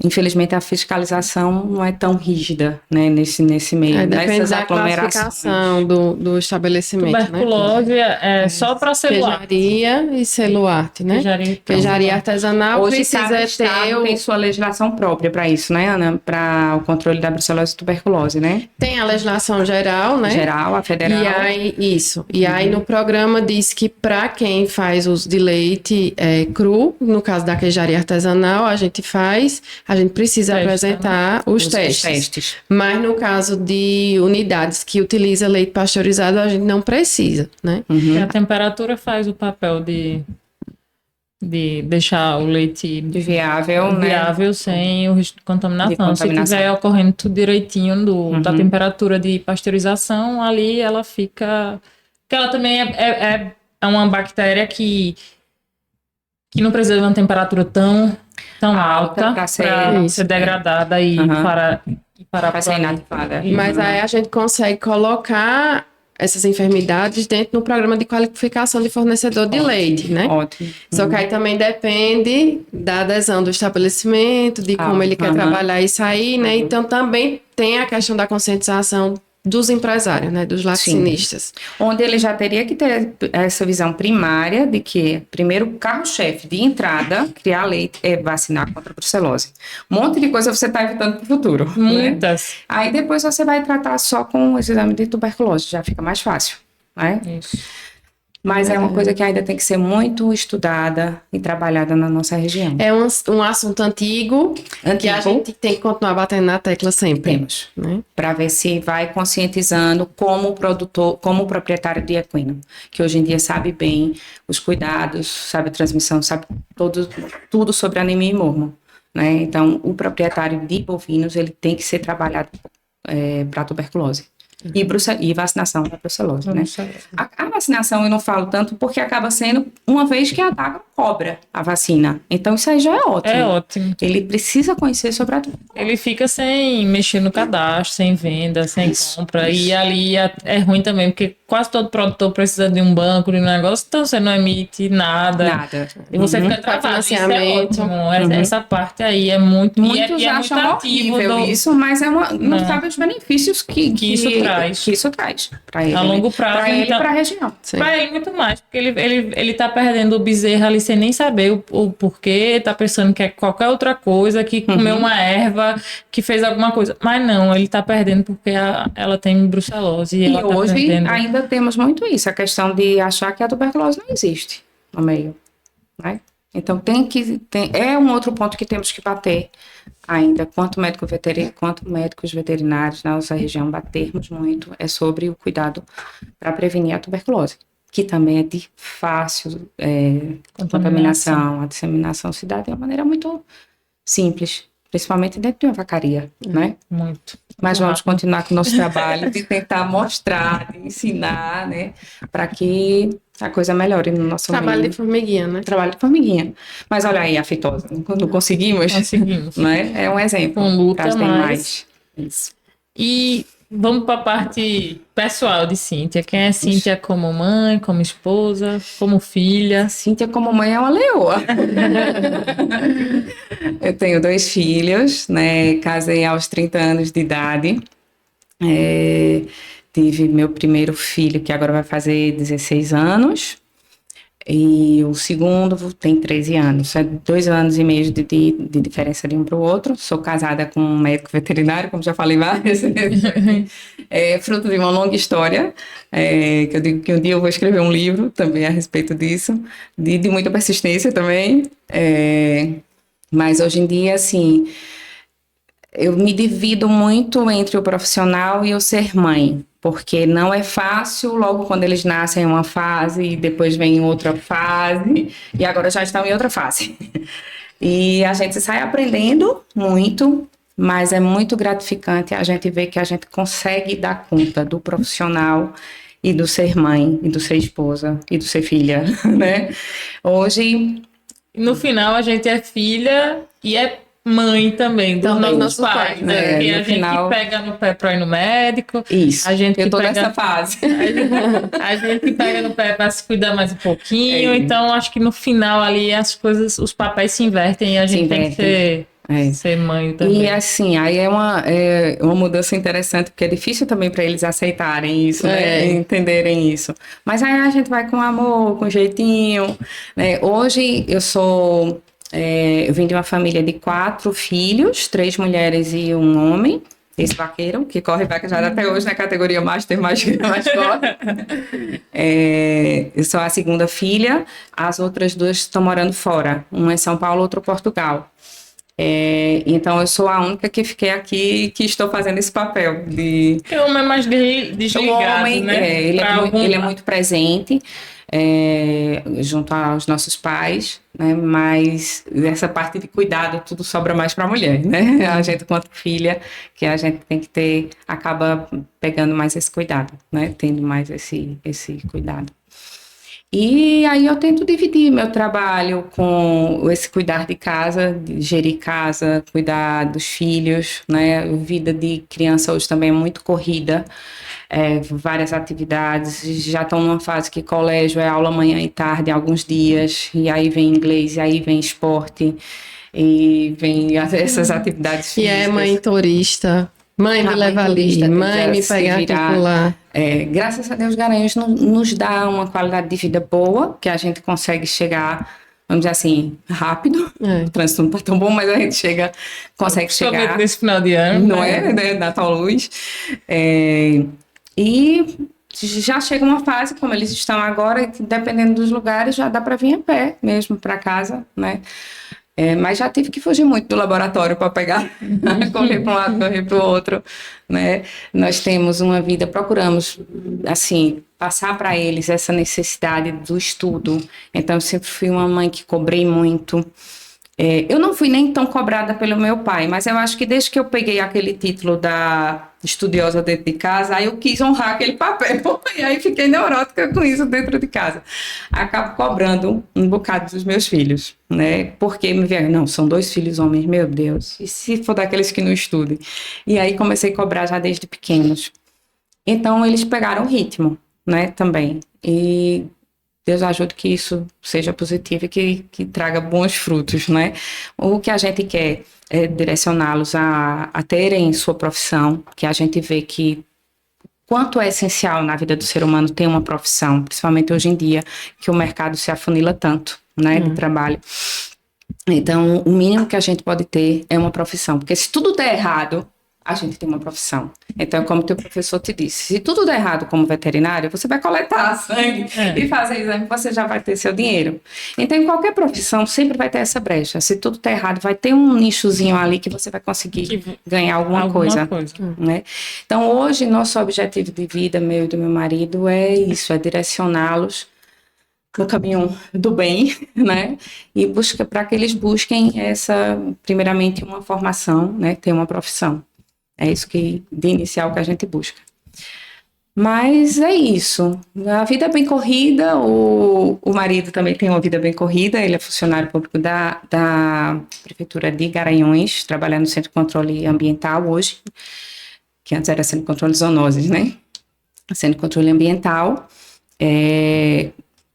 S3: Infelizmente, a fiscalização não é tão rígida, né, nesse meio.
S2: Depende da classificação do estabelecimento.
S1: Tuberculose, né? É só para celular.
S2: Queijaria e celuarte, né? Queijaria artesanal
S3: hoje
S2: precisa ter...
S3: tem sua legislação própria para isso, né, Ana? Para o controle da brucelose e tuberculose, né?
S2: Tem a legislação geral, né?
S3: Geral, a federal.
S2: E aí no programa diz que para quem faz uso de leite cru, no caso da queijaria artesanal, a gente precisa apresentar os testes. Mas no caso de unidades que utiliza leite pasteurizado, a gente não precisa, né?
S1: A temperatura faz o papel de deixar o leite
S3: viável, né?
S1: sem o risco de contaminação. Se estiver ocorrendo tudo direitinho da temperatura de pasteurização, ali ela fica... Porque ela também é uma bactéria que não precisa de uma temperatura tão alta para ser degradada e para
S3: ser inativada.
S2: Mas aí a gente consegue colocar essas enfermidades dentro do programa de qualificação de fornecedor de leite, né?
S3: Ótimo.
S2: Só que aí também depende da adesão do estabelecimento, de como ele quer trabalhar isso aí, né? Então também tem a questão da conscientização dos empresários, né, dos laticínios.
S3: Onde ele já teria que ter essa visão primária de que, primeiro, o carro-chefe de entrada, criar leite, é vacinar contra a brucelose. Um monte de coisa você está evitando para o futuro.
S1: Muitas.
S3: Né? Aí depois você vai tratar só com esse exame de tuberculose, já fica mais fácil, né?
S1: Isso.
S3: Mas é uma coisa que ainda tem que ser muito estudada e trabalhada na nossa região.
S2: É um assunto antigo que a gente tem que continuar batendo na tecla sempre.
S3: Temos, né? Para ver se vai conscientizando como produtor, como proprietário de equino, que hoje em dia sabe bem os cuidados, sabe a transmissão, sabe tudo sobre anemia e mormo, né? Então, o proprietário de bovinos, ele tem que ser trabalhado para tuberculose. E vacinação da brucelose, né? A vacinação eu não falo tanto porque acaba sendo uma vez que a DAGRO cobra a vacina. Então isso aí já é ótimo.
S1: É ótimo.
S3: Ele precisa conhecer sobre a...
S1: Ele fica sem mexer no cadastro, sem venda, sem compra. E ali é ruim também, porque quase todo produtor precisa de um banco, de um negócio, então você não emite nada. E você fica travado. Isso é ótimo. Essa parte aí é muito...
S3: Muitos acham horrível isso, mas não sabe os benefícios que isso traz para ele.
S1: A longo prazo.
S3: Para ele e para a região.
S1: Para ele muito mais, porque ele tá perdendo o bezerro ali sem nem saber o porquê, tá pensando que é qualquer outra coisa, que comeu uma erva, que fez alguma coisa. Mas não, ele tá perdendo porque ela tem brucelose. E ela
S3: hoje
S1: perdendo.
S3: Ainda temos muito isso, a questão de achar que a tuberculose não existe no meio, né? Então, é um outro ponto que temos que bater ainda, quanto médicos veterinários na nossa região batermos muito, é sobre o cuidado para prevenir a tuberculose, que também é de fácil contaminação. A disseminação se dá de uma maneira muito simples, principalmente dentro de uma vacaria, né?
S1: Muito.
S3: Mas vamos continuar com o nosso trabalho de tentar mostrar, de ensinar, né? Para que a coisa melhore no nosso
S2: Trabalho
S3: meio.
S2: de formiguinha, né?
S3: Trabalho de formiguinha. Mas olha aí, a fitose. Não conseguimos. Né? É um exemplo.
S1: Com luta,
S3: Caso tem
S1: mas...
S3: mais. Isso.
S1: E vamos para a parte pessoal de Cíntia. Quem é Cíntia como mãe, como esposa, como filha?
S3: Cíntia como mãe é uma leoa. Eu tenho 2 filhos, né? Casei aos 30 anos de idade. Tive meu primeiro filho, que agora vai fazer 16 anos. E o segundo tem 13 anos. É 2 anos e meio de diferença de um para o outro. Sou casada com um médico veterinário, como já falei várias vezes. É fruto de uma longa história, que eu digo que um dia eu vou escrever um livro também a respeito disso, de muita persistência também. Mas hoje em dia, assim, eu me divido muito entre o profissional e o ser mãe, porque não é fácil logo quando eles nascem em uma fase e depois vem outra fase e agora já estão em outra fase. E a gente sai aprendendo muito, mas é muito gratificante a gente ver que a gente consegue dar conta do profissional e do ser mãe, e do ser esposa, e do ser filha, né? Hoje...
S1: No final, a gente é filha e é mãe também dos nossos pais, né? Porque a gente pega no pé para ir no médico.
S3: Isso,
S1: a gente
S3: eu tô nessa fase.
S1: A gente pega no pé para se cuidar mais um pouquinho. Então, acho que no final ali as coisas, os papéis se invertem e a gente tem que ser mãe também.
S3: E assim, aí é uma mudança interessante, porque é difícil também para eles aceitarem isso, né? Entenderem isso. Mas aí a gente vai com amor, com jeitinho, né? Hoje eu vim de uma família de 4 filhos, 3 mulheres e um homem, esse vaqueiro, que corre vaca já até hoje na categoria Master, mais corre. Eu sou a segunda filha, as outras 2 estão morando fora, uma em São Paulo, outra em Portugal. Então eu sou a única que fiquei aqui que estou fazendo esse papel de...
S1: Porque o homem é mais desligado, né?
S3: Ele é muito presente, junto aos nossos pais, né? Mas essa parte de cuidado tudo sobra mais para a mulher, né? A gente, quanto filha, que a gente tem que ter, acaba pegando mais esse cuidado, né? Tendo mais esse cuidado. E aí eu tento dividir meu trabalho com esse cuidar de casa, de gerir casa, cuidar dos filhos, né? A vida de criança hoje também é muito corrida, várias atividades, já estão numa fase que colégio é aula manhã e tarde, alguns dias, e aí vem inglês, e aí vem esporte, e vem essas atividades físicas.
S2: E é mãe turista. Mãe me leva ali, mãe me pega aqui lá.
S3: Graças a Deus, Garanhuns nos dá uma qualidade de vida boa, que a gente consegue chegar, vamos dizer assim, rápido. O trânsito não está tão bom, mas a gente consegue chegar.
S1: Nesse final de ano.
S3: Não né? Natal Luz. E já chega uma fase, como eles estão agora, que dependendo dos lugares, já dá para vir a pé mesmo para casa, né? Mas já tive que fugir muito do laboratório para pegar, correr para um lado, correr para o outro, né? Nós temos uma vida, procuramos, assim, passar para eles essa necessidade do estudo. Então, eu sempre fui uma mãe que cobrei muito. Eu não fui nem tão cobrada pelo meu pai, mas eu acho que desde que eu peguei aquele título da estudiosa dentro de casa, aí eu quis honrar aquele papel, e aí fiquei neurótica com isso dentro de casa. Acabo cobrando um bocado dos meus filhos, né? Porque me vieram, não, são 2 filhos homens, meu Deus, e se for daqueles que não estudem? E aí comecei a cobrar já desde pequenos. Então, eles pegaram o ritmo, né, também. E Deus ajude que isso seja positivo e que traga bons frutos, né? O que a gente quer é direcioná-los a terem sua profissão, que a gente vê que quanto é essencial na vida do ser humano ter uma profissão, principalmente hoje em dia, que o mercado se afunila tanto, né, de trabalho. Então, o mínimo que a gente pode ter é uma profissão, porque se tudo der errado, a gente tem uma profissão. Então, como teu professor te disse, se tudo der errado como veterinário, você vai coletar sangue e fazer exame, você já vai ter seu dinheiro. Então, em qualquer profissão, sempre vai ter essa brecha. Se tudo der errado, vai ter um nichozinho ali que você vai conseguir ganhar alguma coisa. Né? Então, hoje, nosso objetivo de vida, meu e do meu marido, é isso, é direcioná-los no caminho do bem, né? E para que eles busquem primeiramente, uma formação, né? Ter uma profissão. É isso de inicial que a gente busca. Mas é isso. A vida é bem corrida, o marido também tem uma vida bem corrida, ele é funcionário público da Prefeitura de Garanhuns, trabalha no Centro de Controle Ambiental hoje, que antes era Centro de Controle de Zoonoses, né? Centro de Controle Ambiental,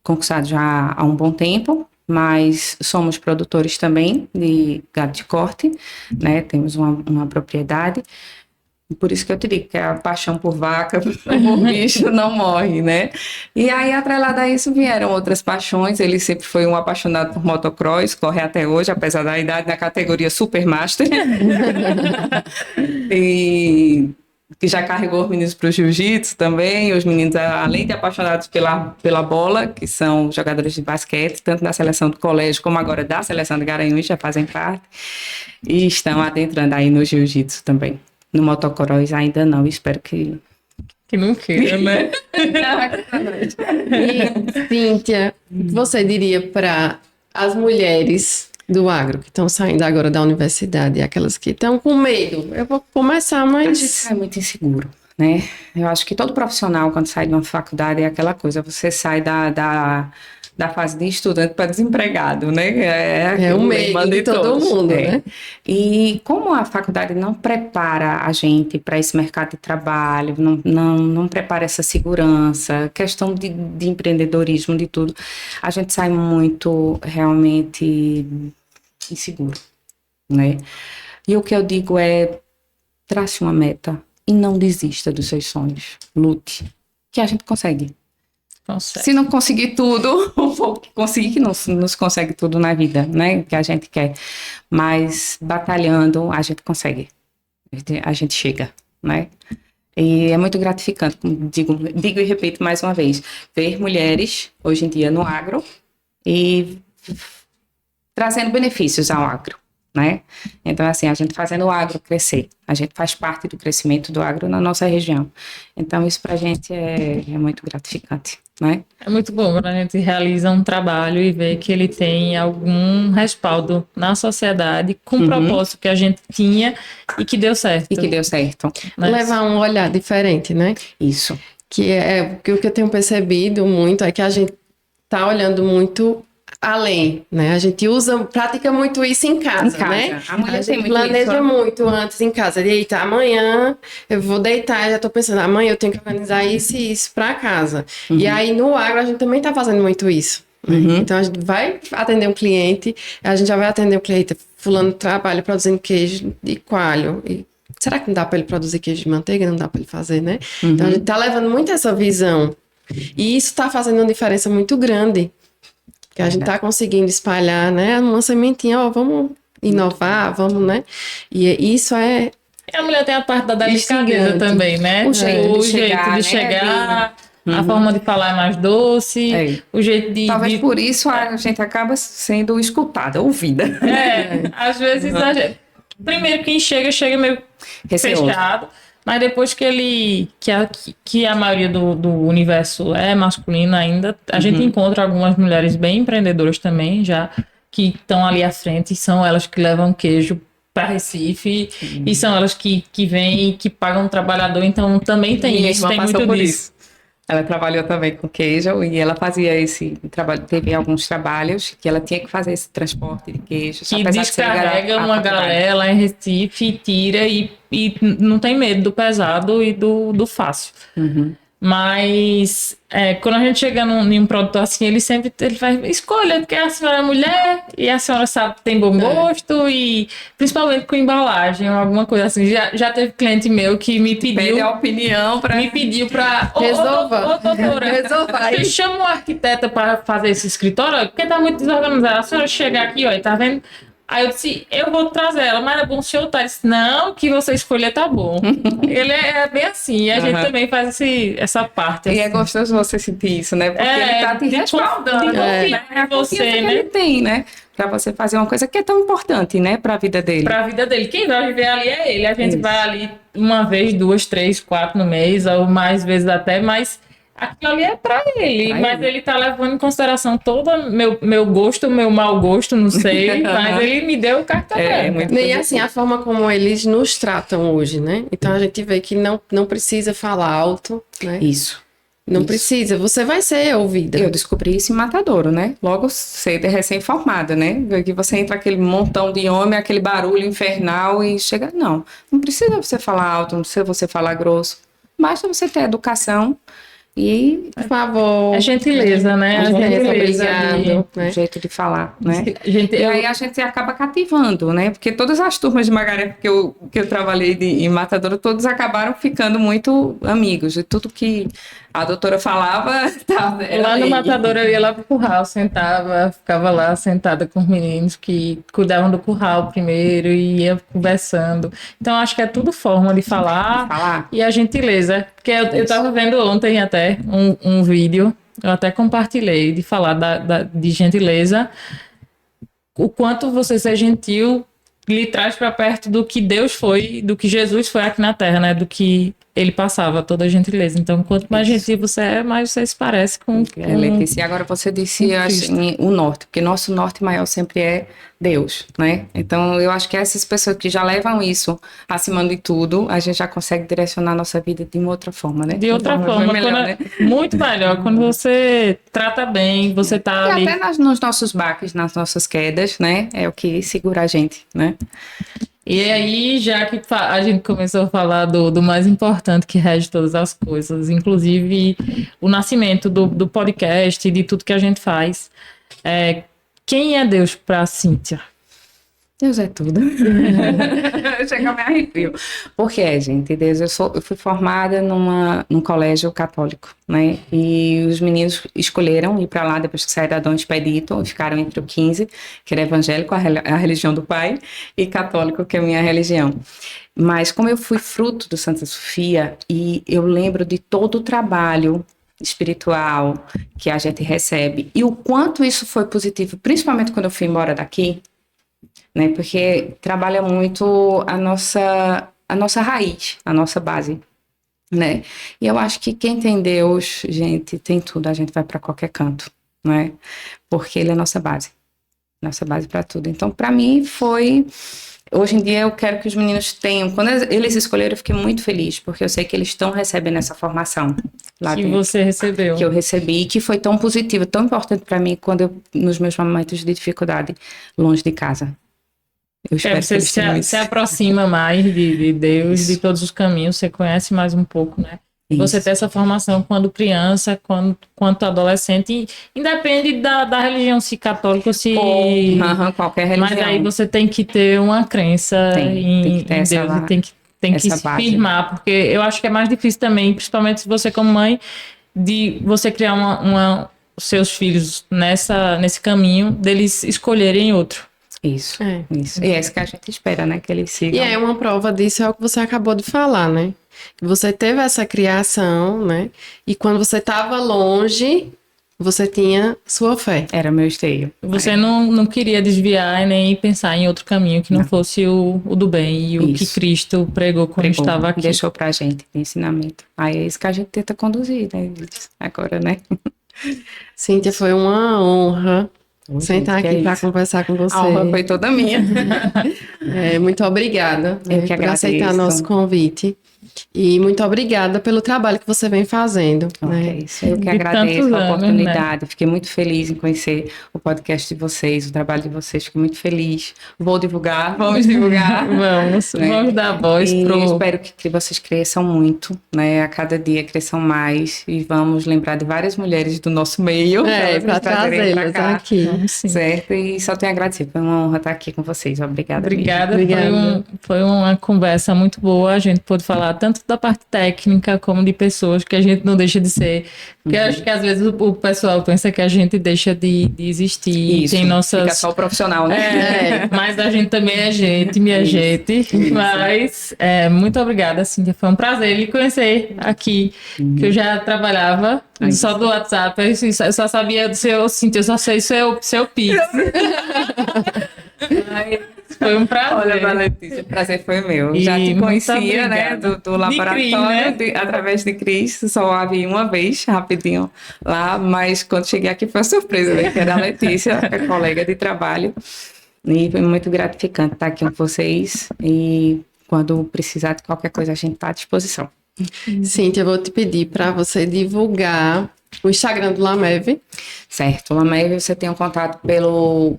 S3: conquistado já há um bom tempo, mas somos produtores também de gado de corte, né? Temos uma propriedade. Por isso que eu te digo que a paixão por vaca, por bicho, não morre, né? E aí, atrelado a isso, vieram outras paixões. Ele sempre foi um apaixonado por motocross, corre até hoje, apesar da idade, na categoria Supermaster. E que já carregou os meninos para o jiu-jitsu também. Os meninos, além de apaixonados pela bola, que são jogadores de basquete, tanto da seleção do colégio como agora da seleção de Garanhuns, já fazem parte. E estão adentrando aí no jiu-jitsu também. No motocross ainda não, espero que
S1: não queira, né?
S2: E, Cíntia, você diria para as mulheres do agro que estão saindo agora da universidade, aquelas que estão com medo? Eu vou começar, mas...
S3: É muito inseguro, né? Eu acho que todo profissional, quando sai de uma faculdade, é aquela coisa, você sai da fase de estudante para desempregado, né?
S2: É o medo de todo mundo, né?
S3: E como a faculdade não prepara a gente para esse mercado de trabalho, não prepara essa segurança, questão de empreendedorismo, de tudo, a gente sai muito realmente inseguro, né? E o que eu digo é, trace uma meta e não desista dos seus sonhos. Lute, que a gente consegue. Se não conseguir tudo, vou conseguir que nos consegue tudo na vida, né? Que a gente quer. Mas batalhando, a gente consegue. A gente chega, né? E é muito gratificante, como digo e repito mais uma vez, ver mulheres hoje em dia no agro e trazendo benefícios ao agro, né? Então, assim, a gente fazendo o agro crescer, a gente faz parte do crescimento do agro na nossa região. Então, isso pra gente é muito gratificante, né?
S1: É muito bom quando a gente realiza um trabalho e vê que ele tem algum respaldo na sociedade com o propósito que a gente tinha e que deu certo.
S2: Né? Levar um olhar diferente, né?
S3: Isso.
S2: Que o que eu tenho percebido muito é que a gente tá olhando muito além, né? A gente pratica muito isso em casa, né? A gente planeja muito antes em casa. Eita, amanhã eu vou deitar, já tô pensando, amanhã eu tenho que organizar isso e isso para casa. E aí no agro a gente também tá fazendo muito isso. Então a gente vai atender um cliente, a gente já vai atender um cliente, fulano trabalha produzindo queijo de coalho. E será que não dá para ele produzir queijo de manteiga? Não dá para ele fazer, né? Então a gente tá levando muito essa visão. E isso tá fazendo uma diferença muito grande. Que a gente está conseguindo espalhar, né? Uma sementinha, vamos inovar, vamos, né? E isso é...
S1: E a mulher tem a parte da delicadeza também, né?
S2: O jeito
S1: de chegar, a forma de falar é mais doce, o jeito de...
S3: Talvez por isso a gente acaba sendo escutada, ouvida.
S1: Às vezes, primeiro quem chega meio fechado. Mas depois que a maioria do universo é masculino ainda, a gente encontra algumas mulheres bem empreendedoras também, já que estão ali à frente, e são elas que levam queijo para Recife, e são elas que vêm e que pagam o trabalhador, então também tem isso, tem muito disso.
S3: Ela trabalhou também com queijo e ela fazia esse trabalho, teve alguns trabalhos que ela tinha que fazer esse transporte de queijo.
S1: Que descarrega uma galera lá em Recife e tira e não tem medo do pesado e do fácil. Mas quando a gente chega em um produto assim, ele vai escolha, porque a senhora é mulher e a senhora sabe que tem bom gosto e principalmente com embalagem ou alguma coisa assim. Já teve cliente meu que me pediu
S3: a opinião para
S2: resolva.
S1: Doutora, você chama uma arquiteta para fazer esse escritório, porque tá muito desorganizado. A senhora chega aqui, ó, e tá vendo Aí eu disse, eu vou trazer ela, mas é bom o senhor tá. Ele disse, não, que você escolher tá bom. Ele é bem assim, e a gente também faz essa parte. Assim.
S3: E é gostoso você sentir isso, né? Porque ele tá te respaldando,
S1: né?
S3: A
S1: Você,
S3: confiança que
S1: né?
S3: ele tem, né? Pra você fazer uma coisa que é tão importante, né? Pra vida dele.
S1: Pra vida dele. Quem vai viver ali é ele. A gente
S3: Isso.
S1: vai ali uma vez, 2, 3, 4 no mês, ou mais vezes até, mas aquilo ali é pra ele. Mas ele tá levando em consideração todo meu gosto, meu mau gosto, não sei. Mas ele me deu carta branca.
S2: E assim, a forma como eles nos tratam hoje, né? Então a gente vê que não precisa falar alto, né?
S3: Isso.
S2: Não
S3: Isso.
S2: precisa, você vai ser ouvida.
S3: Eu descobri isso em Matadouro, né? Logo cedo, recém-formada, né? Que você entra aquele montão de homem, aquele barulho infernal e chega... Não precisa você falar alto, não precisa você falar grosso. Basta você ter educação e...
S2: Por favor.
S1: É gentileza, né?
S2: A gentileza, obrigado.
S3: O jeito de falar, né?
S1: Gente,
S3: E aí a gente acaba cativando, né? Porque todas as turmas de Magaré que eu trabalhei em Matadouro, todos acabaram ficando muito amigos. E tudo que a doutora falava...
S1: Lá no Matadouro eu ia lá pro curral, ficava lá sentada com os meninos que cuidavam do curral primeiro e ia conversando. Então acho que é tudo forma de falar. E a gentileza. Porque eu tava vendo ontem até um vídeo, eu até compartilhei, de falar de gentileza. O quanto você ser gentil lhe traz para perto do que Deus foi, do que Jesus foi aqui na Terra, né? Do que ele passava, toda a gentileza. Então, quanto mais gentil você é, mais você se parece com
S3: Letícia, agora você disse assim, o norte, porque nosso norte maior sempre é Deus, né? Então, eu acho que essas pessoas que já levam isso acima de tudo, a gente já consegue direcionar a nossa vida de uma outra forma, né?
S1: De outra
S3: então,
S1: forma,
S3: melhor, né?
S1: Muito melhor. Quando você trata bem, você tá ali...
S3: E até nos nossos baques, nas nossas quedas, né? É o que segura a gente, né?
S1: E aí, já que a gente começou a falar do mais importante que rege todas as coisas, inclusive o nascimento do podcast e de tudo que a gente faz, quem é Deus para a Cíntia?
S3: Deus é tudo. Chega a me arrepio. Porque, gente, Deus, eu fui formada num colégio católico, né? E os meninos escolheram ir para lá depois que saíram da Dom Expedito, e ficaram entre o 15, que era evangélico, a religião do pai, e católico, que é a minha religião. Mas como eu fui fruto do Santa Sofia, e eu lembro de todo o trabalho espiritual que a gente recebe, e o quanto isso foi positivo, principalmente quando eu fui embora daqui, né? Porque trabalha muito a nossa raiz, a nossa base, né? E eu acho que quem tem Deus, gente, tem tudo, a gente vai para qualquer canto, né? Porque ele é nossa base para tudo. Então, para mim foi... Hoje em dia eu quero que os meninos tenham... Quando eles escolheram, eu fiquei muito feliz, porque eu sei que eles estão recebendo essa formação lá
S1: que
S3: dentro.
S1: Você recebeu.
S3: Que eu recebi, que foi tão positiva, tão importante para mim nos meus momentos de dificuldade, longe de casa. Eu espero
S1: você se aproxima mais de Deus,
S3: Isso.
S1: de todos os caminhos, você conhece mais um pouco, né?
S3: Isso.
S1: Você ter essa formação quando criança, quando adolescente, independe da religião, se católico, se...
S3: qualquer religião.
S1: Mas aí você tem que ter uma crença em Deus, e tem que se firmar, porque eu acho que é mais difícil também, principalmente se você como mãe, de você criar seus filhos nesse caminho, deles escolherem outro.
S3: Isso. E é isso que a gente espera, né? Que eles sigam.
S2: E uma prova disso é o que você acabou de falar, né? Que você teve essa criação, né? E quando você estava longe, você tinha sua fé.
S3: Era meu esteio.
S1: Você não queria desviar e nem pensar em outro caminho que não fosse o do bem e o que Cristo pregou quando estava aqui.
S3: Deixou pra gente de ensinamento. Aí é isso que a gente tenta conduzir, né? Agora, né?
S2: Cíntia, foi uma honra sentar aqui para conversar com você.
S3: A honra foi toda minha.
S2: Muito obrigada
S3: por
S2: aceitar nosso convite. E muito obrigada pelo trabalho que você vem fazendo. Né?
S3: Eu que agradeço a oportunidade. Né? Fiquei muito feliz em conhecer o podcast de vocês, o trabalho de vocês. Fiquei muito feliz. Vamos divulgar.
S1: Vamos dar voz.
S3: Espero que vocês cresçam muito, né? A cada dia cresçam mais. E vamos lembrar de várias mulheres do nosso meio.
S2: Para trazê-las aqui.
S3: Certo? E só tenho a agradecer. Foi uma honra estar aqui com vocês. Obrigada.
S1: Obrigada. Foi uma conversa muito boa. A gente pôde falar tanto da parte técnica como de pessoas, que a gente não deixa de ser. Porque eu acho que às vezes o pessoal pensa que a gente deixa de existir.
S3: Isso,
S1: tem nossas...
S3: fica só o profissional, né?
S1: Mas a gente também é gente, minha gente. Mas muito obrigada, Cíntia. Foi um prazer lhe conhecer aqui, que eu já trabalhava só do WhatsApp. Eu só sabia do seu, Cíntia, eu só sei seu Pix. Mas foi um prazer.
S3: Olha, Letícia, o prazer foi meu.
S1: E
S3: já te
S1: muito
S3: conhecia, né,
S1: obrigada.
S3: do laboratório,
S1: Cris, né?
S3: através de Cris, só a vi uma vez, rapidinho, lá, mas quando cheguei aqui foi uma surpresa, né, que era a Letícia, que é colega de trabalho, e foi muito gratificante estar aqui com vocês, e quando precisar de qualquer coisa, a gente está à disposição.
S2: Cíntia, eu vou te pedir para você divulgar o Instagram do Lamev.
S3: Certo, Lamev, você tem um contato pelo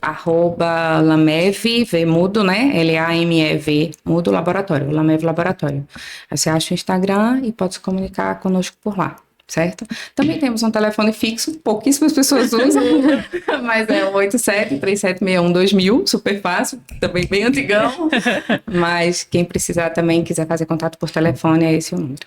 S3: @Lamev, V mudo, né? LAMEV, mudo laboratório, Lamev Laboratório. Aí você acha o Instagram e pode se comunicar conosco por lá, certo? Também temos um telefone fixo, pouquíssimas pessoas usam, mas é o 87-3761-2000, super fácil, também bem antigão. Mas quem precisar também, quiser fazer contato por telefone, é esse o número.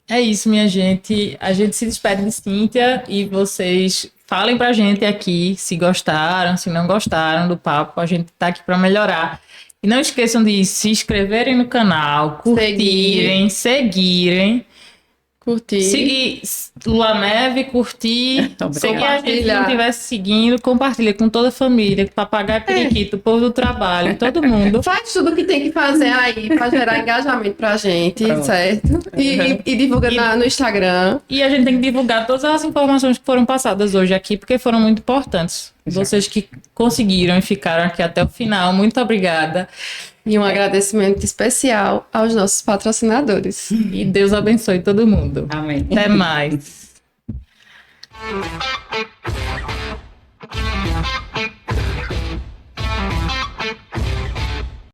S1: É isso, minha gente. A gente se despede de Cíntia e vocês falem pra gente aqui se gostaram, se não gostaram do papo. A gente tá aqui pra melhorar. E não esqueçam de se inscreverem no canal, curtirem, seguirem.
S2: Curtir.
S1: Seguir Lamev, curtir, seguir a gente se não estiver seguindo, compartilha com toda a família, com papagaio, periquito, o povo do trabalho, todo mundo.
S2: Faz tudo o que tem que fazer aí para gerar engajamento pra gente,
S3: Pronto.
S2: certo? E divulga no Instagram.
S1: E a gente tem que divulgar todas as informações que foram passadas hoje aqui, porque foram muito importantes.
S3: Exato.
S1: Vocês que conseguiram e ficaram aqui até o final, muito obrigada.
S2: E um agradecimento especial aos nossos patrocinadores.
S1: E Deus abençoe todo mundo.
S3: Amém.
S1: Até mais.